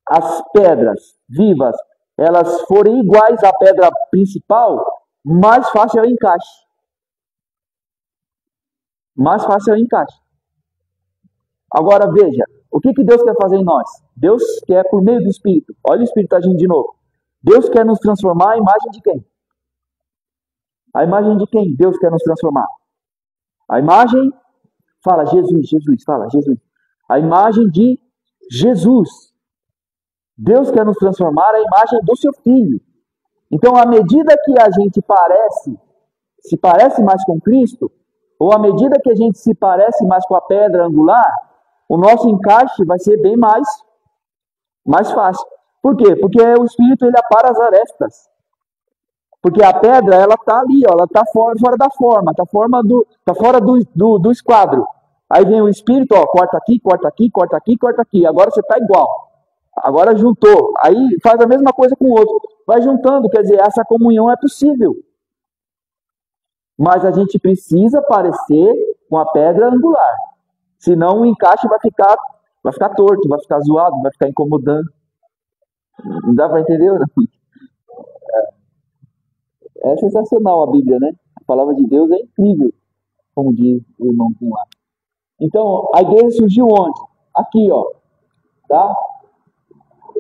A: as pedras vivas, elas forem iguais à pedra principal, mais fácil é o encaixe. Mais fácil é o encaixe. Agora, veja, o que Deus quer fazer em nós? Deus quer, por meio do Espírito, olha o Espírito agindo de novo. Deus quer nos transformar à imagem de quem? A imagem de quem Deus quer nos transformar? A imagem, fala Jesus, fala Jesus. A imagem de Jesus. Deus quer nos transformar à imagem do seu Filho. Então, à medida que a gente se parece mais com Cristo, ou à medida que a gente se parece mais com a pedra angular, o nosso encaixe vai ser bem mais fácil. Por quê? Porque o Espírito ele apara as arestas. Porque a pedra, ela está ali, ela está fora da forma, está fora do esquadro. Aí vem o Espírito, corta aqui, corta aqui, corta aqui, corta aqui. Agora você está igual. Agora juntou. Aí faz a mesma coisa com o outro. Vai juntando, quer dizer, essa comunhão é possível. Mas a gente precisa parecer com a pedra angular. Senão o encaixe vai ficar torto, vai ficar zoado, vai ficar incomodando. Não dá para entender? Não? É sensacional a Bíblia, né? A palavra de Deus é incrível, como diz o irmão lá. Então, a igreja surgiu onde? Aqui, tá?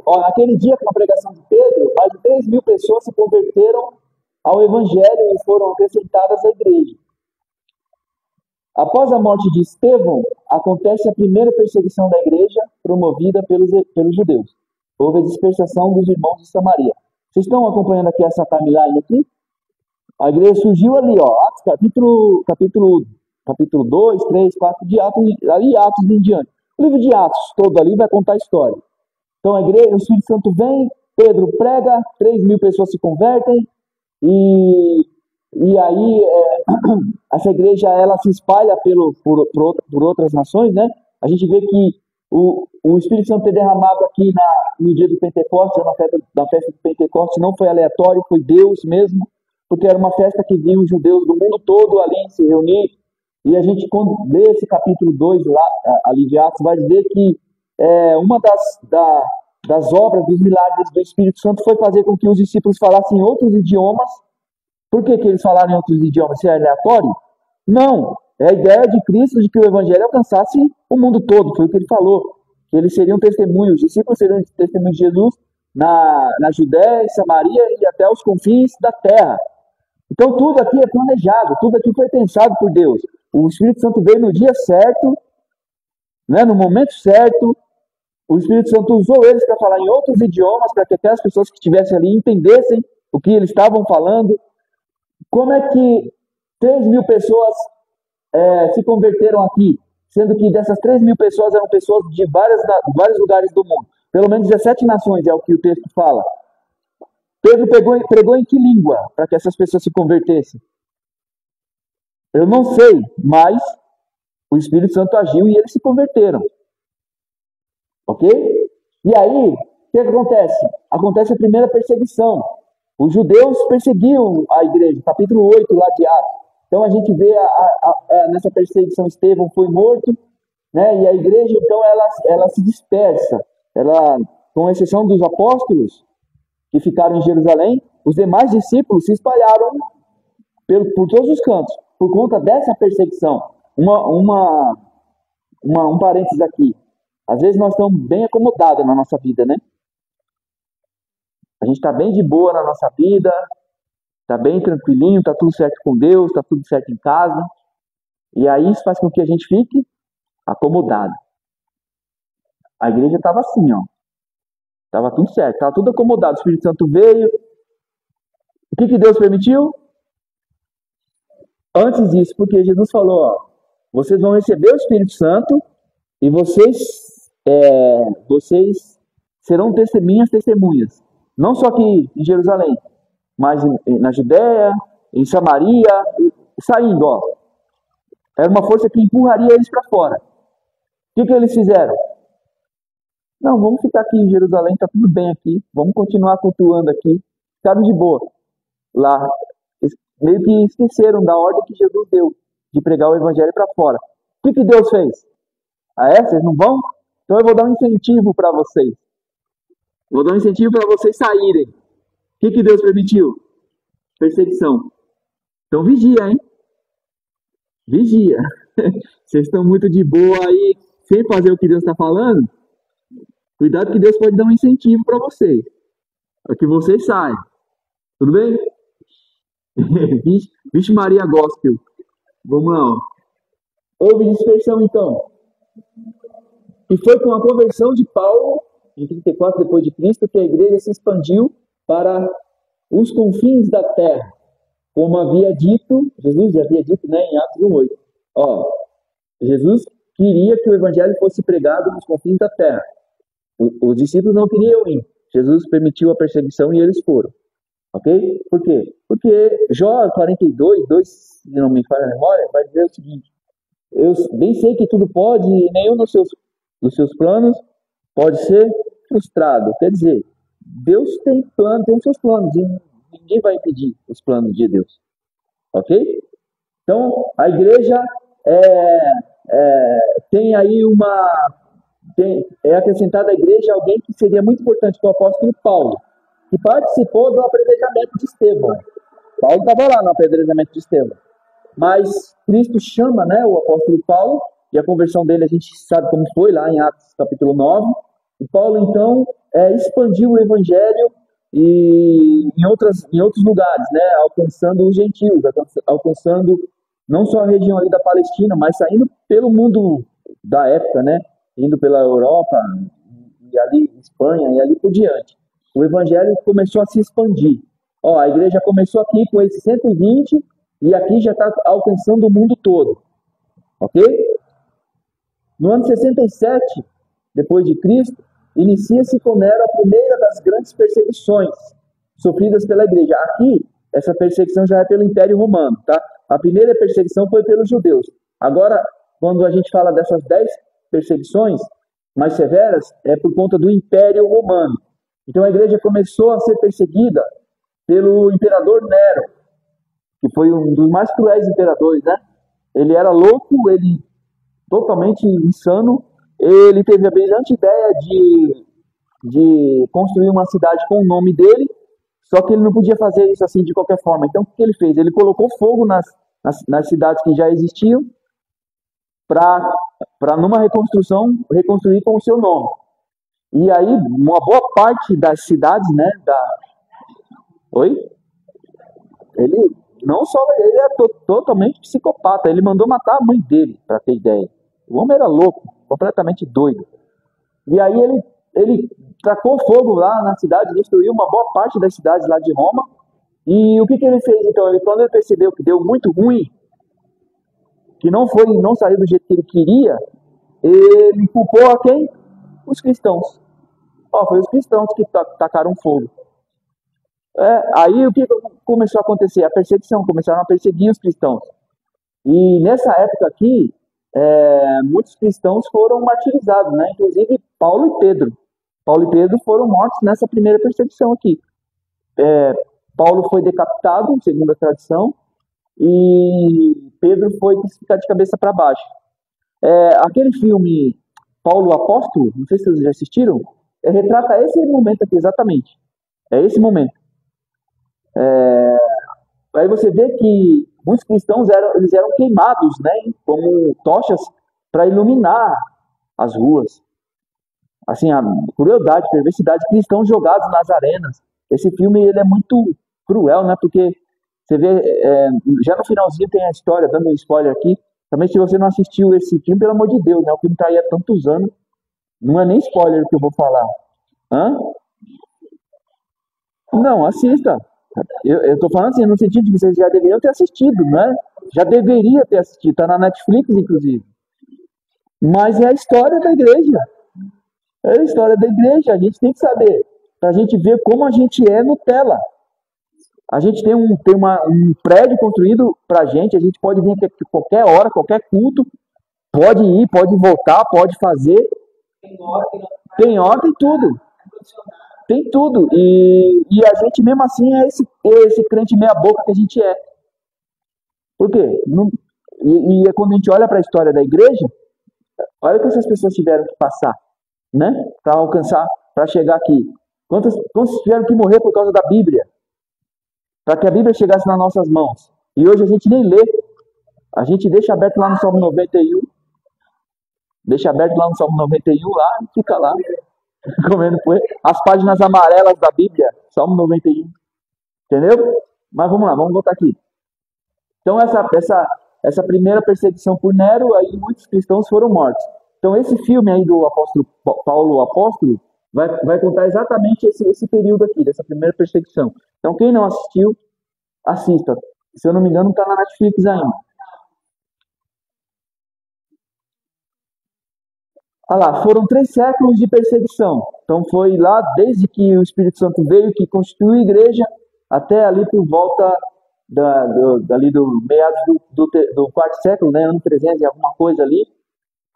A: Naquele dia, com a pregação de Pedro, mais de 3.000 pessoas se converteram ao Evangelho e foram acrescentadas à igreja. Após a morte de Estevão, acontece a primeira perseguição da igreja promovida pelos judeus. Houve a dispersação dos irmãos de Samaria. Vocês estão acompanhando aqui essa timeline aqui? A igreja surgiu ali, Atos, capítulo 2, 3, 4 de Atos, ali Atos em diante. O livro de Atos todo ali vai contar a história. Então a igreja, o Espírito Santo vem, Pedro prega, 3.000 pessoas se convertem, e aí essa igreja ela se espalha por outras nações, né? A gente vê que o Espírito Santo ter derramado aqui no dia do Pentecostes, na festa do Pentecostes, não foi aleatório, foi Deus mesmo, porque era uma festa que viu os judeus do mundo todo ali se reunir. E a gente, quando lê esse capítulo 2 lá, ali de Atos, vai dizer que uma das obras, dos milagres do Espírito Santo foi fazer com que os discípulos falassem outros idiomas. Por que eles falaram em outros idiomas? Se é aleatório? Não. É a ideia de Cristo de que o Evangelho alcançasse o mundo todo. Foi o que ele falou. Que eles seriam testemunhos, os discípulos seriam testemunhos de Jesus na Judéia, em Samaria e até os confins da terra. Então tudo aqui é planejado, tudo aqui foi pensado por Deus. O Espírito Santo veio no dia certo, né, no momento certo. O Espírito Santo usou eles para falar em outros idiomas, para que aquelas pessoas que estivessem ali entendessem o que eles estavam falando. Como é que 3.000 pessoas se converteram aqui? Sendo que dessas 3.000 pessoas eram pessoas de vários lugares do mundo. Pelo menos 17 nações é o que o texto fala. Pedro pregou em que língua para que essas pessoas se convertessem? Eu não sei, mas o Espírito Santo agiu e eles se converteram. Ok? E aí, o que acontece? Acontece a primeira perseguição. Os judeus perseguiam a igreja, capítulo 8 lá de Atos. Então a gente vê nessa perseguição Estevão foi morto, né? E a igreja então ela se dispersa. Ela, com exceção dos apóstolos que ficaram em Jerusalém, os demais discípulos se espalharam por todos os cantos, por conta dessa perseguição. Um parênteses aqui. Às vezes nós estamos bem acomodados na nossa vida, né? A gente está bem de boa na nossa vida, está bem tranquilinho, está tudo certo com Deus, está tudo certo em casa. E aí isso faz com que a gente fique acomodado. A igreja estava assim, ó. Estava tudo certo, estava tudo acomodado. O Espírito Santo veio. O que Deus permitiu? Antes disso, porque Jesus falou, ó, vocês vão receber o Espírito Santo e vocês serão testemunhas. Não só aqui em Jerusalém, mas na Judéia, em Samaria, saindo, ó. Era uma força que empurraria eles para fora. O que eles fizeram? Não, vamos ficar aqui em Jerusalém, tá tudo bem aqui, vamos continuar cultuando aqui. Ficaram de boa. Lá, meio que esqueceram da ordem que Jesus deu, de pregar o evangelho para fora. O que Deus fez? Vocês não vão? Então eu vou dar um incentivo para vocês. Vou dar um incentivo para vocês saírem. O que Deus permitiu? Perseguição. Então vigia, hein? Vigia. Vocês estão muito de boa aí, sem fazer o que Deus está falando? Cuidado que Deus pode dar um incentivo para vocês. Para que vocês saiam. Tudo bem? Vixe Maria Gospel. Vamos lá. Ó. Houve dispersão então. E foi com a conversão de Paulo, em 34 depois de Cristo, que a igreja se expandiu para os confins da terra. Como havia dito, Jesus já havia dito, né, em Atos 1:8. Ó, Jesus queria que o evangelho fosse pregado nos confins da terra. Os discípulos não queriam ir. Jesus permitiu a perseguição e eles foram. Ok? Por quê? Porque Jó 42:2, se não me falha a memória, vai dizer o seguinte: eu bem sei que tudo pode e nenhum dos seus planos pode ser frustrado. Quer dizer, Deus tem os seus planos e ninguém vai impedir os planos de Deus. Ok? Então, a igreja tem aí acrescentada à igreja alguém que seria muito importante, que é o apóstolo Paulo, que participou do apedrejamento de Estevão. Paulo estava lá no apedrejamento de Estevão. Mas Cristo chama, né, o apóstolo Paulo, e a conversão dele a gente sabe como foi, lá em Atos capítulo 9. E Paulo, então, expandiu o evangelho em outros lugares, né, alcançando os gentios, alcançando não só a região ali da Palestina, mas saindo pelo mundo da época, né, indo pela Europa, e ali Espanha, e ali por diante. O evangelho começou a se expandir. Ó, a igreja começou aqui com esses 120, e aqui já está alcançando o mundo todo. Ok? No ano 67, depois de Cristo, inicia-se com Nero a primeira das grandes perseguições sofridas pela igreja. Aqui, essa perseguição já é pelo Império Romano, tá? A primeira perseguição foi pelos judeus. Agora, quando a gente fala dessas 10 perseguições mais severas, é por conta do Império Romano. Então a igreja começou a ser perseguida pelo imperador Nero, que foi um dos mais cruéis imperadores, né? Ele era louco, ele totalmente insano. Ele teve a brilhante ideia de construir uma cidade com o nome dele, só que ele não podia fazer isso assim de qualquer forma. Então o que ele fez? Ele colocou fogo nas cidades que já existiam para numa reconstrução, reconstruir com o seu nome. E aí, uma boa parte das cidades, né, Oi? Ele não só, ele é totalmente psicopata, ele mandou matar a mãe dele, para ter ideia. O homem era louco, completamente doido. E aí ele tacou fogo lá na cidade, destruiu uma boa parte das cidades lá de Roma. E o que ele fez então? Quando ele percebeu que deu muito ruim, que não saiu do jeito que ele queria, ele culpou a quem? Os cristãos. Foi os cristãos que tacaram fogo. Aí o que começou a acontecer? A perseguição, começaram a perseguir os cristãos. E nessa época aqui, muitos cristãos foram martirizados, né? Inclusive Paulo e Pedro. Paulo e Pedro foram mortos nessa primeira perseguição aqui. Paulo foi decapitado, segundo a tradição, e Pedro foi crucificado de cabeça para baixo. Aquele filme Paulo o Apóstolo, não sei se vocês já assistiram, retrata esse momento aqui exatamente. É esse momento. Aí você vê que muitos cristãos eram queimados, né, como tochas para iluminar as ruas. Assim, a crueldade, perversidade, cristãos jogados nas arenas. Esse filme ele é muito cruel, né, porque você vê, já no finalzinho tem a história, dando um spoiler aqui. Também se você não assistiu esse filme, pelo amor de Deus, né, o filme está aí há tantos anos, não é nem spoiler que eu vou falar. Hã? Não, assista. Eu tô falando assim, no sentido de que vocês já deveriam ter assistido, né? Já deveria ter assistido, tá na Netflix, inclusive. Mas é a história da igreja. É a história da igreja, a gente tem que saber. Pra gente ver como a gente é Nutella. A gente tem um prédio construído pra gente, a gente pode vir aqui a qualquer hora, qualquer culto, pode ir, pode voltar, pode fazer. Tem ordem e tudo. Tem tudo. E a gente mesmo assim é esse crente meia boca que a gente é. Por quê? E quando a gente olha para a história da igreja, olha o que essas pessoas tiveram que passar, né? Para alcançar, para chegar aqui. Quantos tiveram que morrer por causa da Bíblia? Para que a Bíblia chegasse nas nossas mãos. E hoje a gente nem lê. A gente deixa aberto lá no Salmo 91. Deixa aberto lá no Salmo 91, lá e fica lá. Comendo poeira. As páginas amarelas da Bíblia, Salmo 91. Entendeu? Mas vamos lá, vamos voltar aqui. Então essa primeira perseguição por Nero, aí muitos cristãos foram mortos. Então esse filme aí do apóstolo Paulo o Apóstolo vai contar exatamente esse período aqui, dessa primeira perseguição. Então quem não assistiu, assista. Se eu não me engano, está na Netflix ainda. Olha lá, foram 3 séculos de perseguição. Então foi lá, desde que o Espírito Santo veio, que constituiu a igreja, até ali por volta dali do meados do 4º século, né, ano 300 e alguma coisa ali.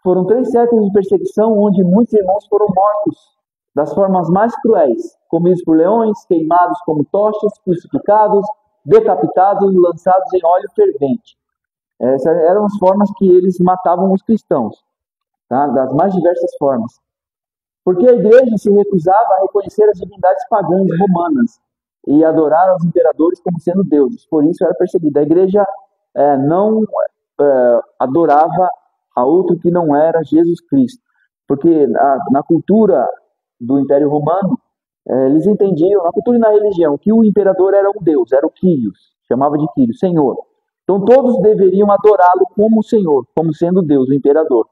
A: Foram 3 séculos de perseguição, onde muitos irmãos foram mortos das formas mais cruéis, comidos por leões, queimados como tochas, crucificados, decapitados e lançados em óleo fervente. Essas eram as formas que eles matavam os cristãos. Tá? Das mais diversas formas. Porque a igreja se recusava a reconhecer as divindades pagãs romanas e adorar aos imperadores como sendo deuses. Por isso era perseguida. A igreja não adorava a outro que não era Jesus Cristo. Porque na cultura do Império Romano, eles entendiam, na cultura e na religião, que o imperador era um deus, era o Kyrios, chamava de Kyrios, Senhor. Então todos deveriam adorá-lo como Senhor, como sendo Deus, o imperador.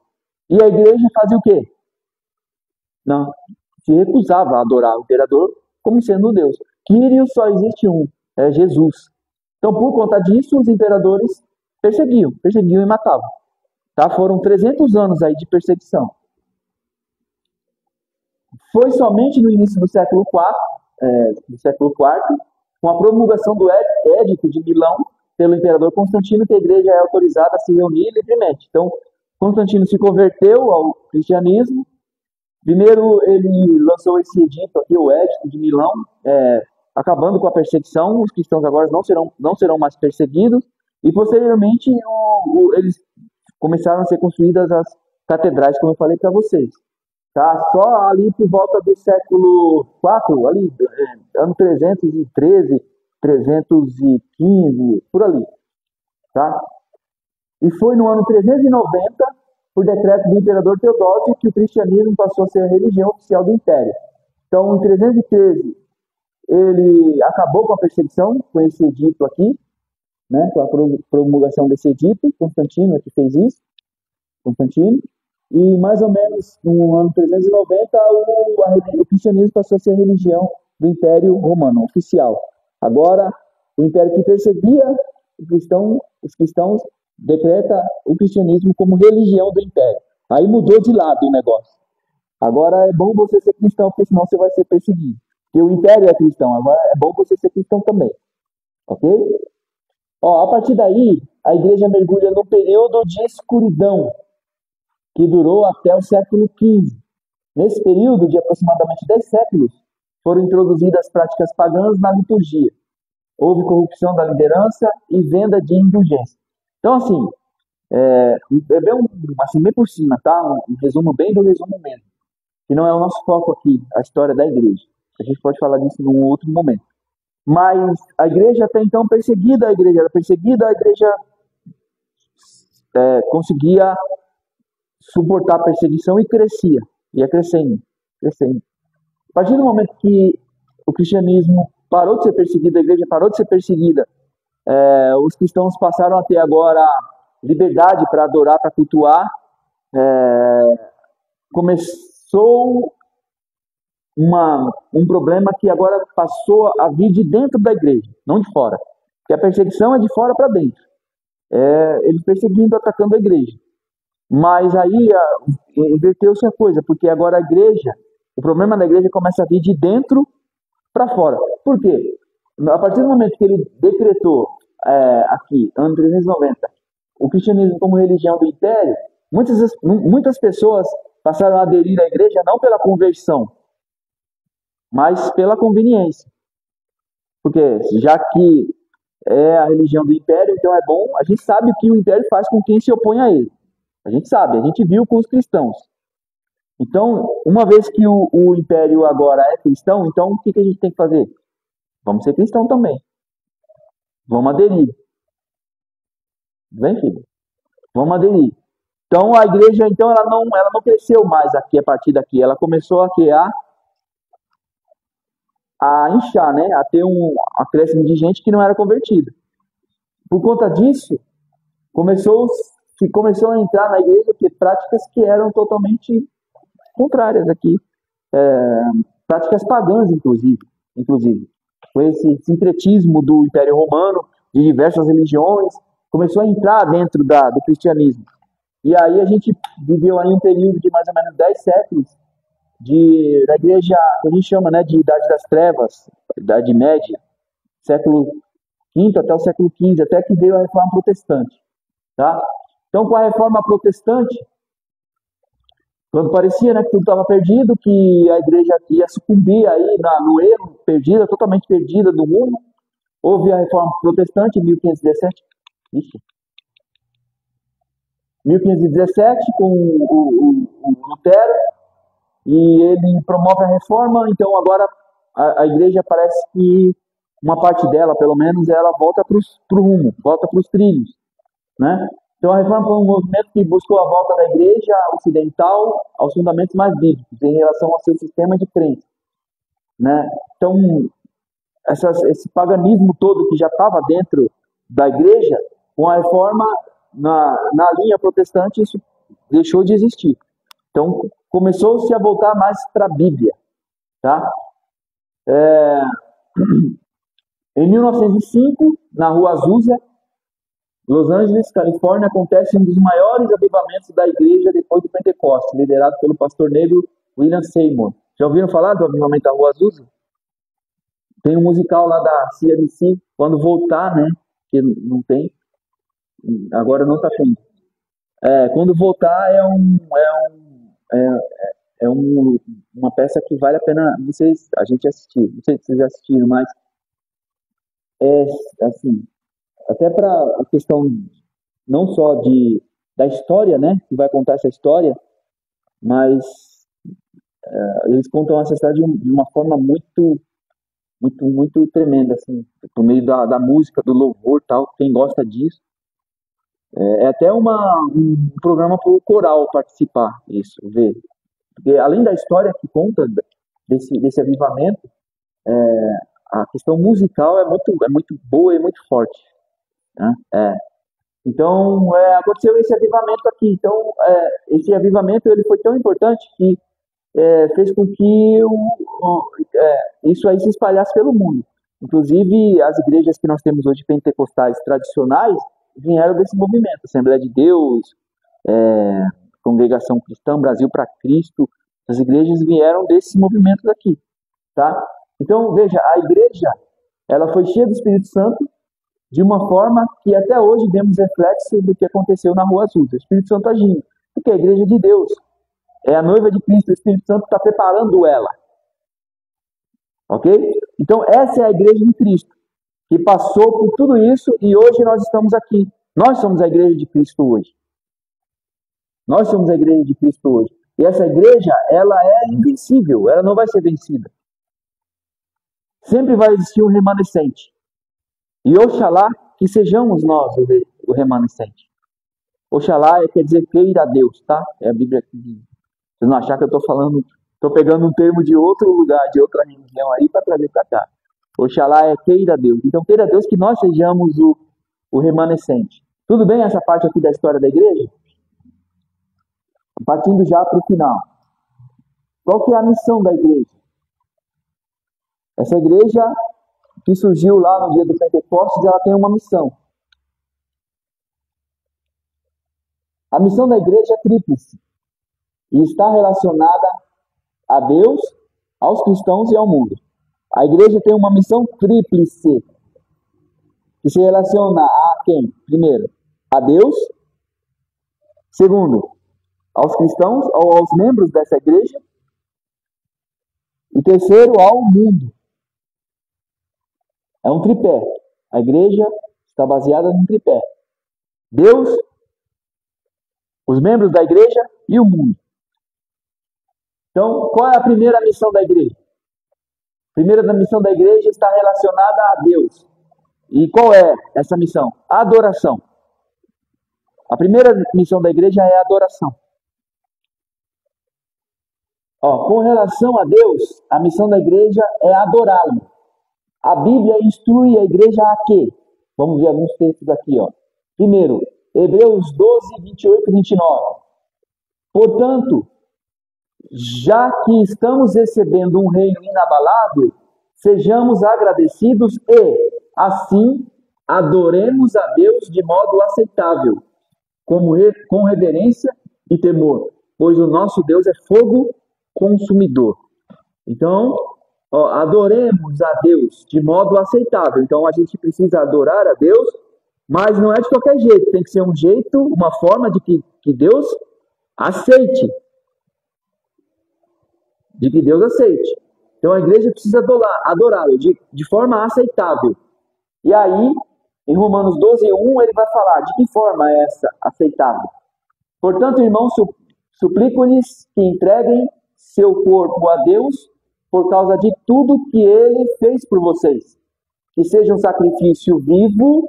A: E a igreja fazia o quê? Não, se recusava a adorar o imperador como sendo Deus. Kyrios só existe um, é Jesus. Então, por conta disso, os imperadores perseguiam e matavam. Tá? Foram 300 anos aí de perseguição. Foi somente no início do século IV, com a promulgação do Édito de Milão pelo imperador Constantino, que a igreja é autorizada a se reunir livremente. Então, Constantino se converteu ao cristianismo. Primeiro, ele lançou esse edito aqui, o Édito de Milão, acabando com a perseguição. Os cristãos agora não serão mais perseguidos. E, posteriormente, eles começaram a ser construídas as catedrais, como eu falei para vocês. Tá? Só ali por volta do século IV, ali, ano 313, 315, por ali. Tá? E foi no ano 390, por decreto do imperador Teodósio, que o cristianismo passou a ser a religião oficial do império. Então, em 313, ele acabou com a perseguição, com esse edito aqui, né, com a promulgação desse edito. Constantino é que fez isso, Constantino. E mais ou menos no ano 390, o cristianismo passou a ser a religião do Império Romano, oficial. Agora, o império que perseguia os cristãos decreta o cristianismo como religião do império. Aí mudou de lado o negócio. Agora é bom você ser cristão, porque senão você vai ser perseguido. Porque o império é cristão, agora é bom você ser cristão também. Ok? A partir daí, a igreja mergulha num período de escuridão, que durou até o século XV. Nesse período de aproximadamente 10 séculos, foram introduzidas práticas pagãs na liturgia. Houve corrupção da liderança e venda de indulgência. Então, assim, bem por cima, tá? Um resumo bem do resumo mesmo, que não é o nosso foco aqui, a história da igreja. A gente pode falar disso num outro momento. Mas a igreja até então perseguida, a igreja conseguia suportar a perseguição e crescia, ia crescendo. A partir do momento que o cristianismo parou de ser perseguido, a igreja parou de ser perseguida, os cristãos passaram a ter agora liberdade para adorar, para cultuar, começou um problema que agora passou a vir de dentro da igreja, não de fora. Porque a perseguição é de fora para dentro. Eles perseguindo, atacando a igreja. Mas aí inverteu-se a coisa, porque agora o problema da igreja começa a vir de dentro para fora. Por quê? A partir do momento que ele decretou aqui, ano 390, o cristianismo como religião do império, muitas pessoas passaram a aderir à igreja não pela conversão, mas pela conveniência. Porque já que é a religião do império, então é bom, a gente sabe o que o império faz com quem se opõe a ele. A gente sabe, a gente viu com os cristãos. Então, uma vez que o império agora é cristão, então o que a gente tem que fazer? Vamos ser cristão também. Vamos aderir. Vem, filho? Vamos aderir. Então, a igreja, então, ela não cresceu mais aqui, a partir daqui. Ela começou a inchar, né? A ter um acréscimo de gente que não era convertida. Por conta disso, começou a entrar na igreja práticas que eram totalmente contrárias aqui. Práticas pagãs, inclusive. Foi esse sincretismo do Império Romano, de diversas religiões, começou a entrar dentro do cristianismo. E aí a gente viveu aí um período de mais ou menos 10 séculos da igreja, que a gente chama, né, de Idade das Trevas, Idade Média, século V até o século XV, até que veio a Reforma Protestante. Tá? Então, com a Reforma Protestante, quando parecia, né, que tudo estava perdido, que a igreja ia sucumbir aí no erro, totalmente perdida do mundo, houve a Reforma Protestante em 1517. 1517, com o Lutero, e ele promove a reforma. Então agora a igreja parece que uma parte dela, pelo menos, ela volta para o rumo, volta para os trilhos, né? Então a reforma foi um movimento que buscou a volta da igreja ocidental aos fundamentos mais bíblicos em relação ao seu sistema de crença, né? Então esse paganismo todo que já estava dentro da igreja, com a reforma na linha protestante, isso deixou de existir. Então começou-se a voltar mais para a Bíblia, tá? Em 1905, na Rua Azusa, Los Angeles, Califórnia, acontece um dos maiores avivamentos da igreja depois do Pentecostes, liderado pelo pastor negro William Seymour. Já ouviram falar do Avivamento da Rua Azusa? Tem um musical lá da CNC, quando voltar, né? Que não tem, agora não tá tendo. Quando voltar uma peça que vale a pena a gente assistir. Não sei se vocês já assistiram, mas é assim, até para a questão não só da história, né? Que vai contar essa história, mas eles contam essa história de uma forma muito, muito, muito tremenda, assim, por meio da música, do louvor, tal. Quem gosta disso, é até um programa para o coral participar, isso, ver. Porque além da história que conta desse avivamento, a questão musical é muito boa e muito forte, né? Então, aconteceu esse avivamento aqui. Então, esse avivamento ele foi tão importante que fez com que isso aí se espalhasse pelo mundo. Inclusive, as igrejas que nós temos hoje pentecostais tradicionais vieram desse movimento. Assembleia de Deus, Congregação Cristã, Brasil para Cristo. As igrejas vieram desses movimentos aqui, tá? Então, veja, a igreja, ela foi cheia do Espírito Santo de uma forma que até hoje vemos reflexo do que aconteceu na Rua Azul. O Espírito Santo agindo. Porque a igreja de Deus é a noiva de Cristo, o Espírito Santo está preparando ela. Ok? Então, essa é a igreja de Cristo, que passou por tudo isso e hoje nós estamos aqui. Nós somos a igreja de Cristo hoje. Nós somos a igreja de Cristo hoje. E essa igreja, ela é invencível, ela não vai ser vencida. Sempre vai existir um remanescente. E oxalá que sejamos nós o remanescente. Oxalá quer dizer queira a Deus, tá? É a Bíblia que diz. Vocês não achar que eu estou pegando um termo de outro lugar, de outra religião aí para trazer para cá. Oxalá queira a Deus. Então queira a Deus que nós sejamos o remanescente. Tudo bem essa parte aqui da história da igreja? Partindo já para o final. Qual que é a missão da igreja? Essa igreja que surgiu lá no dia do Pentecostes, ela tem uma missão. A missão da igreja é tríplice e está relacionada a Deus, aos cristãos e ao mundo. A igreja tem uma missão tríplice que se relaciona a quem? Primeiro, a Deus. Segundo, aos cristãos ou aos membros dessa igreja. E terceiro, ao mundo. É um tripé. A igreja está baseada num tripé. Deus, os membros da igreja e o mundo. Então, qual é a primeira missão da igreja? A primeira missão da igreja está relacionada a Deus. E qual é essa missão? A adoração. A primeira missão da igreja é a adoração. Com relação a Deus, a missão da igreja é adorá-lo. A Bíblia instrui a igreja a quê? Vamos ver alguns textos aqui. Primeiro, Hebreus 12, 28 e 29. Portanto, já que estamos recebendo um reino inabalável, sejamos agradecidos e, assim, adoremos a Deus de modo aceitável, com reverência e temor, pois o nosso Deus é fogo consumidor. Então, adoremos a Deus de modo aceitável. Então, a gente precisa adorar a Deus, mas não é de qualquer jeito. Tem que ser um jeito, uma forma de que Deus aceite. De que Deus aceite. Então, a igreja precisa adorá-lo de forma aceitável. E aí, em Romanos 12, 1, ele vai falar de que forma é essa aceitável. Portanto, irmãos, suplico-lhes que entreguem seu corpo a Deus por causa de tudo que ele fez por vocês. Que seja um sacrifício vivo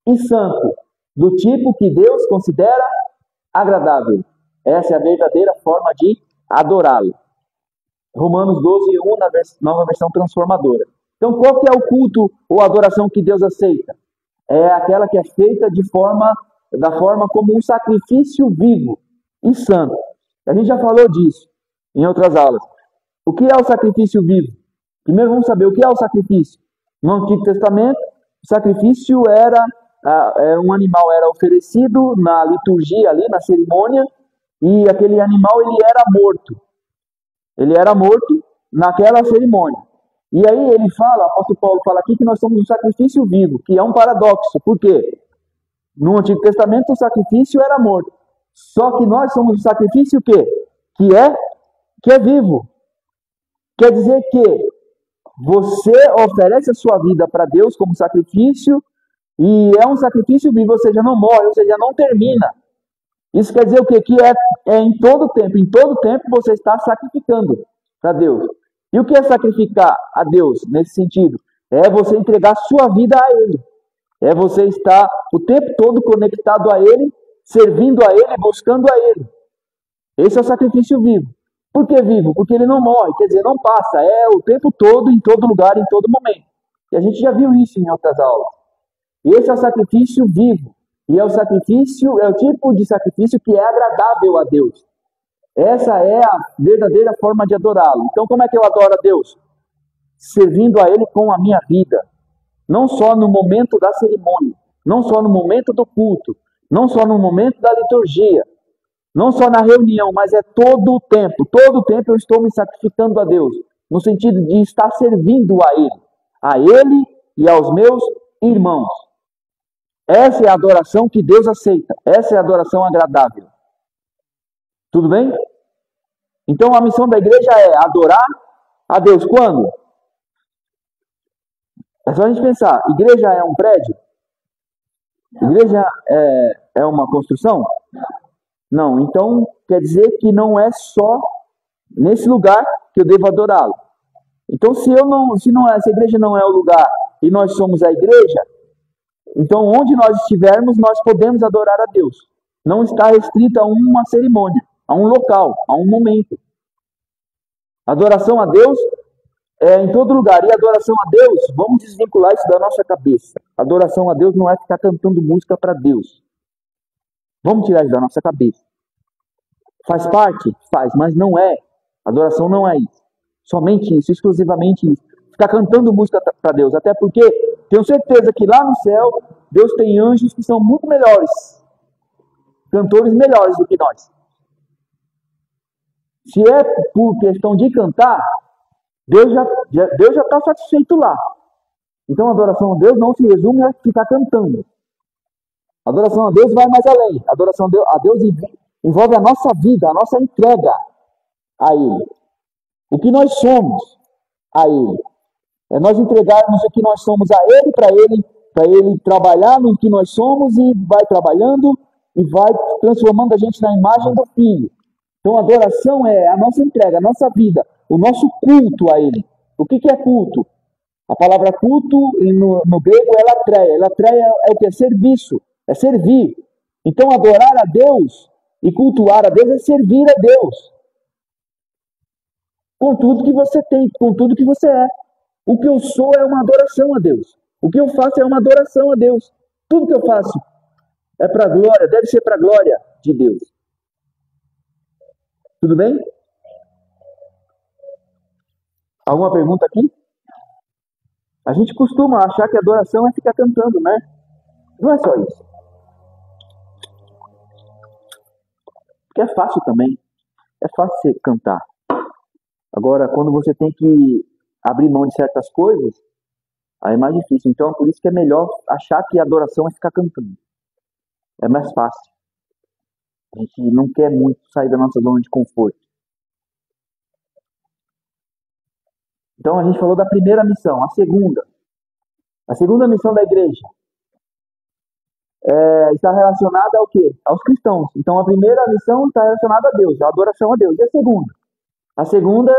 A: e santo, do tipo que Deus considera agradável. Essa é a verdadeira forma de adorá-lo. Romanos 12, 1, na nova versão transformadora. Então, qual que é o culto ou adoração que Deus aceita? É aquela que é feita da forma como um sacrifício vivo e santo. A gente já falou disso em outras aulas. O que é o sacrifício vivo? Primeiro vamos saber o que é o sacrifício. No Antigo Testamento, o sacrifício era um animal era oferecido na liturgia ali, na cerimônia, e aquele animal ele era morto. Ele era morto naquela cerimônia. E aí ele fala, o apóstolo Paulo fala aqui que nós somos um sacrifício vivo, que é um paradoxo. Por quê? No Antigo Testamento o sacrifício era morto. Só que nós somos um sacrifício quê? Que é vivo. Quer dizer que você oferece a sua vida para Deus como sacrifício e é um sacrifício vivo, ou seja, não morre, ou seja, não termina. Isso quer dizer o quê? Que é em todo tempo você está sacrificando para Deus. E o que é sacrificar a Deus nesse sentido? É você entregar sua vida a Ele. É você estar o tempo todo conectado a Ele, servindo a Ele, buscando a Ele. Esse é o sacrifício vivo. Por que vivo? Porque ele não morre, quer dizer, não passa. É o tempo todo, em todo lugar, em todo momento. E a gente já viu isso em outras aulas. Esse é o sacrifício vivo. E é o tipo de sacrifício que é agradável a Deus. Essa é a verdadeira forma de adorá-lo. Então, como é que eu adoro a Deus? Servindo a Ele com a minha vida. Não só no momento da cerimônia, não só no momento do culto, não só no momento da liturgia, não só na reunião, mas é todo o tempo. Todo o tempo eu estou me sacrificando a Deus, no sentido de estar servindo a Ele e aos meus irmãos. Essa é a adoração que Deus aceita. Essa é a adoração agradável. Tudo bem? Então a missão da igreja é adorar a Deus. Quando? É só a gente pensar. Igreja é um prédio? Igreja é uma construção? Não. Então quer dizer que não é só nesse lugar que eu devo adorá-lo. Então se a igreja não é o lugar e nós somos a igreja, então onde nós estivermos nós podemos adorar a Deus. Não está restrito a uma cerimônia, a um local, a um momento. Adoração a Deus é em todo lugar. E adoração a Deus, vamos desvincular isso da nossa cabeça. Adoração a Deus não é ficar cantando música para Deus. Vamos tirar isso da nossa cabeça. Faz parte? Faz, mas não é. Adoração não é isso. Somente isso, exclusivamente isso. Ficar cantando música para Deus. Até porque tenho certeza que lá no céu, Deus tem anjos que são muito melhores. Cantores melhores do que nós. Se é por questão de cantar, Deus já está satisfeito lá. Então a adoração a Deus não se resume a ficar cantando. A adoração a Deus vai mais além. A adoração a Deus envolve a nossa vida, a nossa entrega a Ele. O que nós somos a Ele. É nós entregarmos o que nós somos a Ele, para Ele trabalhar no que nós somos e vai trabalhando e vai transformando a gente na imagem do Filho. Então a adoração é a nossa entrega, a nossa vida, o nosso culto a Ele. O que é culto? A palavra culto no grego é latreia. Latreia é o que? É serviço, é servir. Então adorar a Deus e cultuar a Deus é servir a Deus. Com tudo que você tem, com tudo que você é. O que eu sou é uma adoração a Deus. O que eu faço é uma adoração a Deus. Tudo que eu faço é para a glória, deve ser para a glória de Deus. Tudo bem? Alguma pergunta aqui? A gente costuma achar que adoração é ficar cantando, né? Não é só isso. Porque é fácil também. É fácil você cantar. Agora, quando você tem que abrir mão de certas coisas, aí é mais difícil. Então, é por isso que é melhor achar que a adoração é ficar cantando. É mais fácil. A gente não quer muito sair da nossa zona de conforto. Então, a gente falou da primeira missão. A segunda missão da igreja está relacionada ao quê? Aos cristãos. Então, a primeira missão está relacionada a Deus, a adoração a Deus. E a segunda? A segunda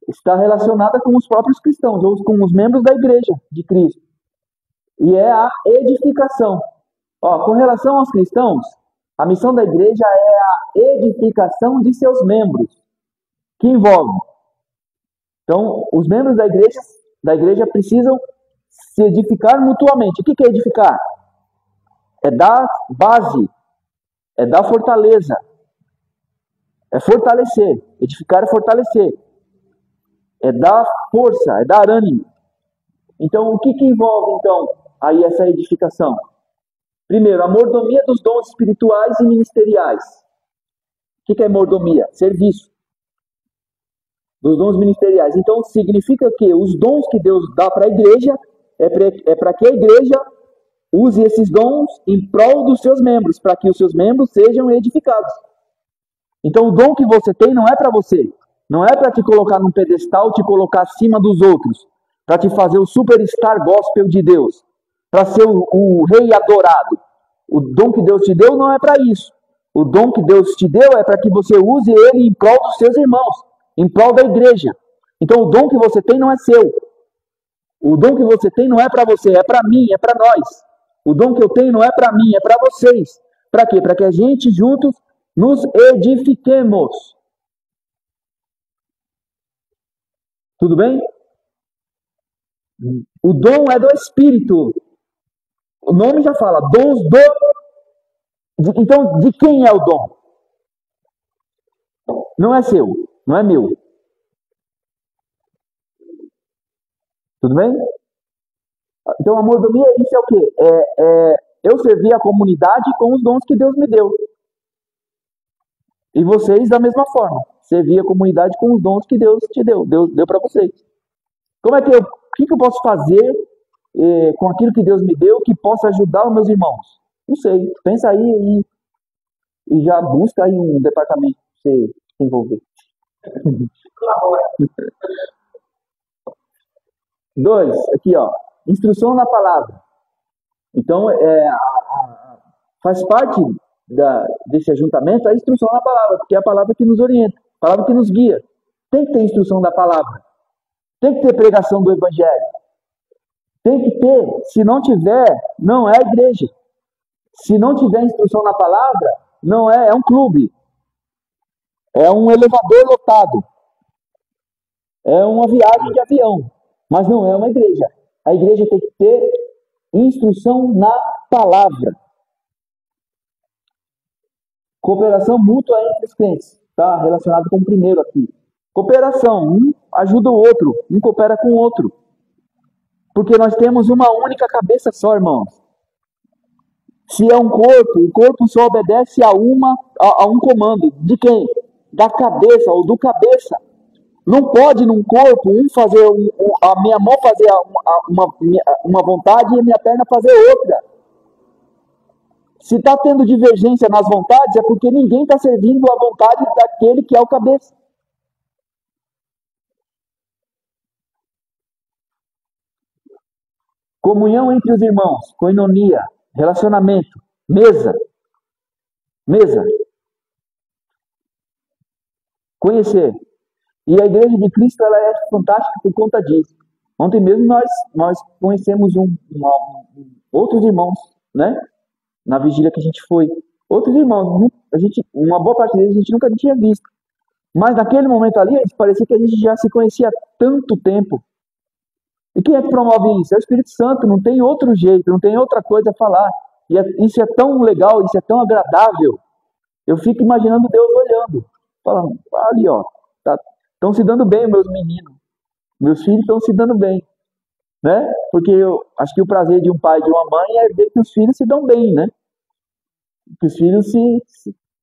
A: está relacionada com os próprios cristãos, ou com os membros da igreja de Cristo. E é a edificação. Com relação aos cristãos, a missão da igreja é a edificação de seus membros, que envolve. Então, os membros da igreja precisam se edificar mutuamente. O que é edificar? É dar base, é dar fortaleza, é fortalecer. Edificar é fortalecer. É dar força, é dar ânimo. Então, o que envolve, então, aí essa edificação? Primeiro, a mordomia dos dons espirituais e ministeriais. O que é mordomia? Serviço. Dos dons ministeriais. Então, significa que os dons que Deus dá para a igreja é para que a igreja use esses dons em prol dos seus membros, para que os seus membros sejam edificados. Então, o dom que você tem não é para você. Não é para te colocar num pedestal, te colocar acima dos outros, para te fazer o superstar gospel de Deus, para ser o rei adorado. O dom que Deus te deu não é para isso. O dom que Deus te deu é para que você use ele em prol dos seus irmãos, em prol da igreja. Então, o dom que você tem não é seu. O dom que você tem não é para você, é para mim, é para nós. O dom que eu tenho não é para mim, é para vocês. Para quê? Para que a gente juntos nos edifiquemos. Tudo bem? O dom é do Espírito. O nome já fala, dons do... Então, de quem é o dom? Não é seu, não é meu. Tudo bem? Então, a mordomia, isso é o quê? Eu servir a comunidade com os dons que Deus me deu. E vocês, da mesma forma, servir a comunidade com os dons que Deus te deu. Deus deu para vocês. O que eu posso fazer com aquilo que Deus me deu que possa ajudar os meus irmãos? Não sei. Pensa aí e já busca aí um departamento para você se envolver. 2, aqui ó, instrução na palavra. Então, faz parte desse ajuntamento a instrução na palavra, porque é a palavra que nos orienta, a palavra que nos guia. Tem que ter instrução da palavra. Tem que ter pregação do evangelho. Tem que ter. Se não tiver, não é igreja. Se não tiver instrução na palavra, não é um clube. É um elevador lotado. É uma viagem de avião. Mas não é uma igreja. A igreja tem que ter instrução na palavra. Cooperação mútua entre os crentes. Está relacionado com o primeiro aqui. Cooperação. Um ajuda o outro. Um coopera com o outro. Porque nós temos uma única cabeça só, irmãos. Se é um corpo, o corpo só obedece a um comando. De quem? Da cabeça ou do cabeça. Não pode num corpo fazer a minha mão fazer uma vontade e a minha perna fazer outra. Se está tendo divergência nas vontades, é porque ninguém está servindo a vontade daquele que é o cabeça. Comunhão entre os irmãos, koinonia, relacionamento, mesa. Conhecer. E a igreja de Cristo ela é fantástica por conta disso. Ontem mesmo nós conhecemos outros irmãos, né? Na vigília que a gente foi. Outros irmãos, uma boa parte deles a gente nunca tinha visto. Mas naquele momento ali, parecia que a gente já se conhecia há tanto tempo. E quem é que promove isso? É o Espírito Santo, não tem outro jeito, não tem outra coisa a falar. E isso é tão legal, isso é tão agradável. Eu fico imaginando Deus olhando, falando, ali ó, estão se dando bem meus meninos, meus filhos estão se dando bem, né? Porque eu acho que o prazer de um pai e de uma mãe é ver que os filhos se dão bem, né? Que os filhos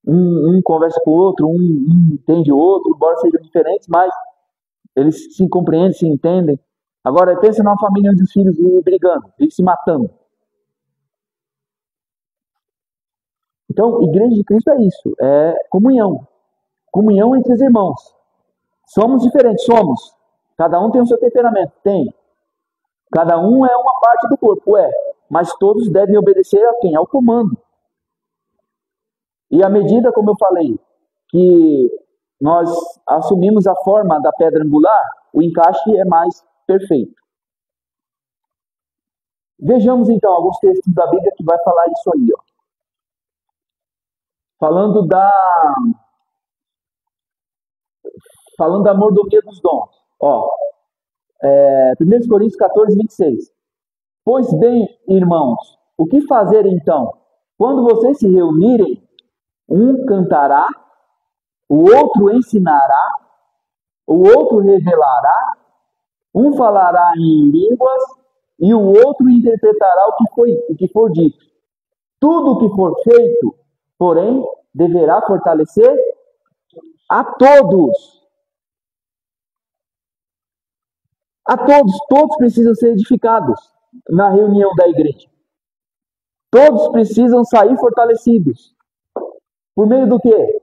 A: um conversa com o outro, um entende o outro, embora sejam diferentes, mas eles se compreendem, se entendem. Agora, pensa numa família onde os filhos vivem brigando, vivem se matando. Então, igreja de Cristo é isso, é comunhão. Comunhão entre os irmãos. Somos diferentes, somos. Cada um tem o seu temperamento, tem. Cada um é uma parte do corpo, mas todos devem obedecer a quem? Ao comando. E à medida, como eu falei, que nós assumimos a forma da pedra angular, o encaixe é mais perfeito. Vejamos então alguns textos da Bíblia que vai falar isso aí, ó. Falando da mordomia dos dons. Ó, 1 Coríntios 14, 26. Pois bem, irmãos, o que fazer então? Quando vocês se reunirem, um cantará, o outro ensinará, o outro revelará, um falará em línguas e o outro interpretará o que for dito. Tudo o que for feito, porém, deverá fortalecer a todos. A todos precisam ser edificados na reunião da igreja. Todos precisam sair fortalecidos. Por meio do quê?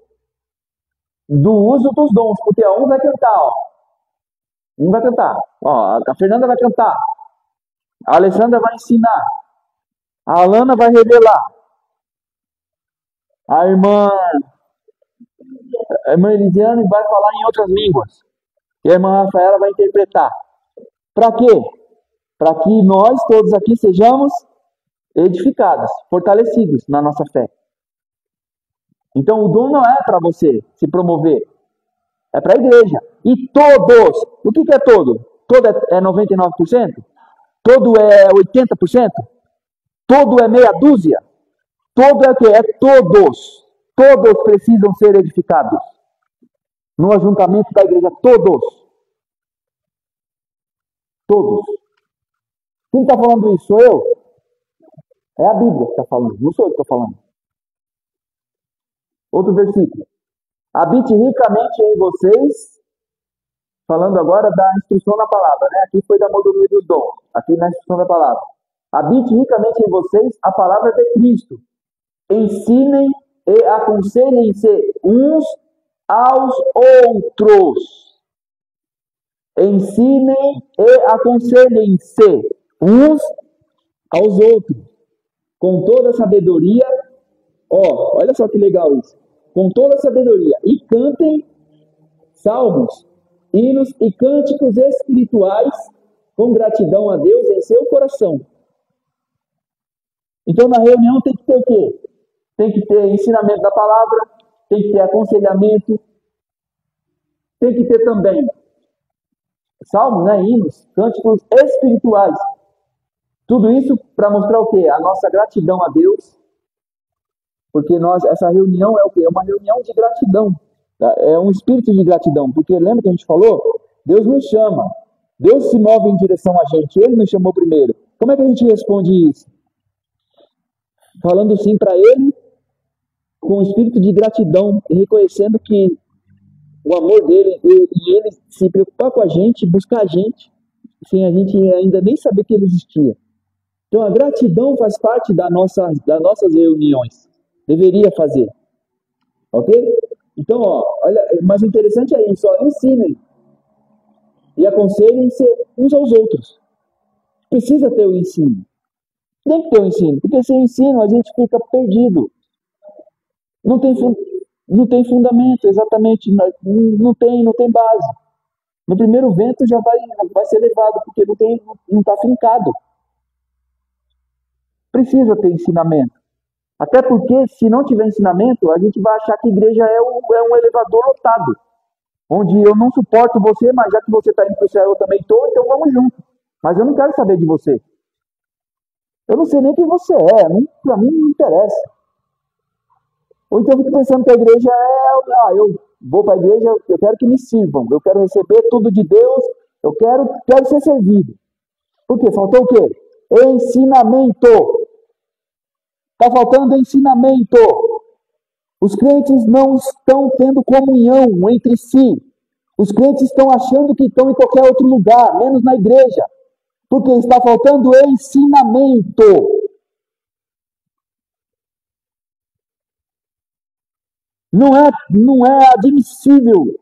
A: Do uso dos dons, porque um vai cantar, ó. Um vai cantar. Ó, a Fernanda vai cantar. A Alessandra vai ensinar. A Alana vai revelar. A irmã Elisiane vai falar em outras línguas. E a irmã Rafaela vai interpretar. Para quê? Para que nós todos aqui sejamos edificados, fortalecidos na nossa fé. Então o dom não é para você se promover. É para a igreja. E todos. O que é todo? Todo é 99%? Todo é 80%? Todo é meia dúzia? Todo é o quê? É todos. Todos precisam ser edificados. No ajuntamento da igreja, todos. Todos. Quem está falando isso? Sou eu? É a Bíblia que está falando, não sou eu que estou falando. Outro versículo. Habite ricamente em vocês, falando agora da instrução na palavra, né? Aqui foi da mordomia dos dons, aqui na instrução da palavra. Habite ricamente em vocês a palavra de Cristo. Ensinem e aconselhem-se uns aos outros. Ensinem e aconselhem-se uns aos outros. Com toda a sabedoria. Ó, olha só que legal isso. Com toda a sabedoria. E cantem salmos, hinos e cânticos espirituais com gratidão a Deus em seu coração. Então na reunião tem que ter o quê? Tem que ter ensinamento da palavra, tem que ter aconselhamento, tem que ter também salmos, né, hinos, cânticos espirituais. Tudo isso para mostrar o quê? A nossa gratidão a Deus. Porque essa reunião é o quê? É uma reunião de gratidão. É um espírito de gratidão. Porque lembra que a gente falou? Deus nos chama. Deus se move em direção a gente. Ele nos chamou primeiro. Como é que a gente responde isso? Falando sim para Ele, com um espírito de gratidão, reconhecendo que o amor dele e Ele se preocupar com a gente, buscar a gente, sem a gente ainda nem saber que Ele existia. Então a gratidão faz parte das nossas reuniões. Deveria fazer. Ok? Então, ó, olha, mas o interessante é isso, ó, ensinem e aconselhem-se uns aos outros. Precisa ter o ensino. Tem que ter o ensino, porque sem ensino a gente fica perdido. Não tem fundamento, exatamente, não tem base. No primeiro vento já vai ser levado, porque não está fincado. Precisa ter ensinamento. Até porque, se não tiver ensinamento, a gente vai achar que a igreja é um elevador lotado. Onde eu não suporto você, mas já que você está indo para o céu, eu também estou, então vamos junto. Mas eu não quero saber de você. Eu não sei nem quem você é, para mim não interessa. Ou então eu fico pensando que a igreja eu vou para a igreja, eu quero que me sirvam, eu quero receber tudo de Deus, eu quero ser servido. Por quê? Faltou o quê? Ensinamento. Está faltando ensinamento. Os crentes não estão tendo comunhão entre si. Os crentes estão achando que estão em qualquer outro lugar, menos na igreja. Porque está faltando ensinamento. Não é admissível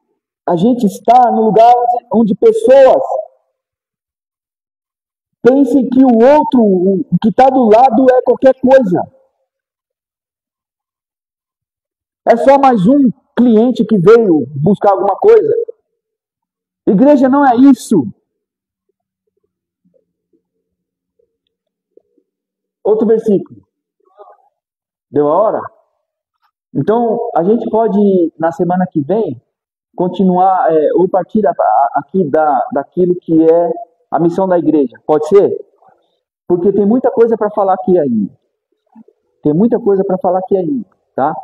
A: a gente estar no lugar onde pessoas pensem que o outro, o que está do lado, é qualquer coisa. É só mais um cliente que veio buscar alguma coisa. Igreja não é isso. Outro versículo. Deu a hora? Então, a gente pode, na semana que vem, continuar, ou partir aqui daquilo que é a missão da igreja. Pode ser? Porque tem muita coisa para falar aqui ainda. Tá?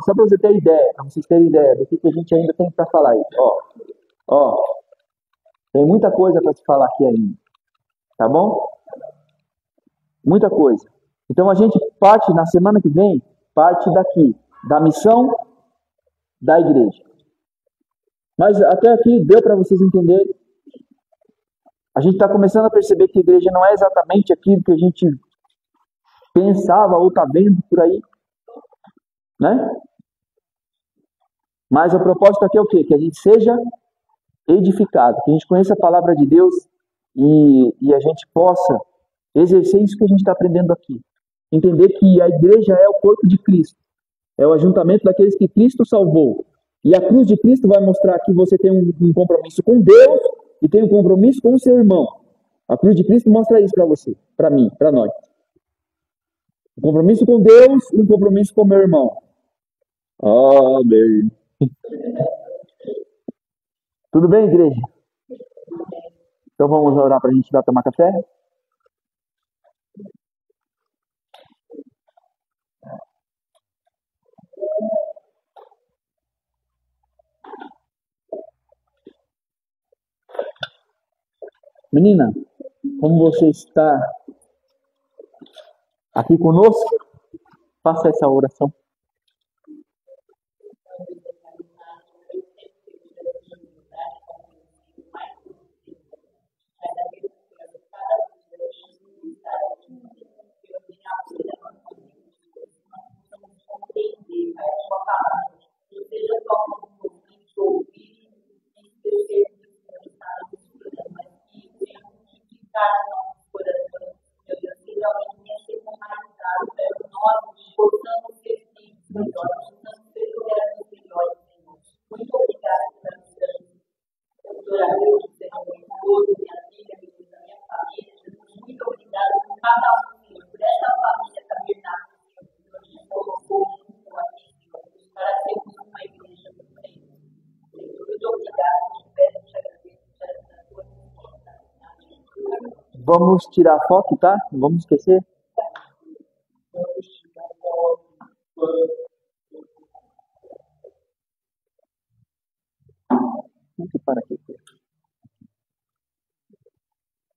A: Só para você ter ideia, para vocês terem ideia do que a gente ainda tem para falar aí. Tem muita coisa para se falar aqui ainda. Tá bom? Muita coisa. Então a gente parte na semana que vem, parte daqui, da missão da igreja. Mas até aqui deu para vocês entenderem A gente está começando a perceber que a igreja não é exatamente aquilo que a gente pensava ou está vendo por aí, né? Mas a proposta aqui é o quê? Que a gente seja edificado, que a gente conheça a palavra de Deus e a gente possa exercer isso que a gente está aprendendo aqui. Entender que a igreja é o corpo de Cristo, é o ajuntamento daqueles que Cristo salvou. E a cruz de Cristo vai mostrar que você tem um compromisso com Deus e tem um compromisso com o seu irmão. A cruz de Cristo mostra isso para você, para mim, para nós. Um compromisso com Deus e um compromisso com o meu irmão. Amém. Tudo bem, igreja? Então vamos orar para a gente dar tomar café? Menina, como você está aqui conosco, faça essa oração. Vamos tirar foto, tá? Não vamos esquecer. Para aqui.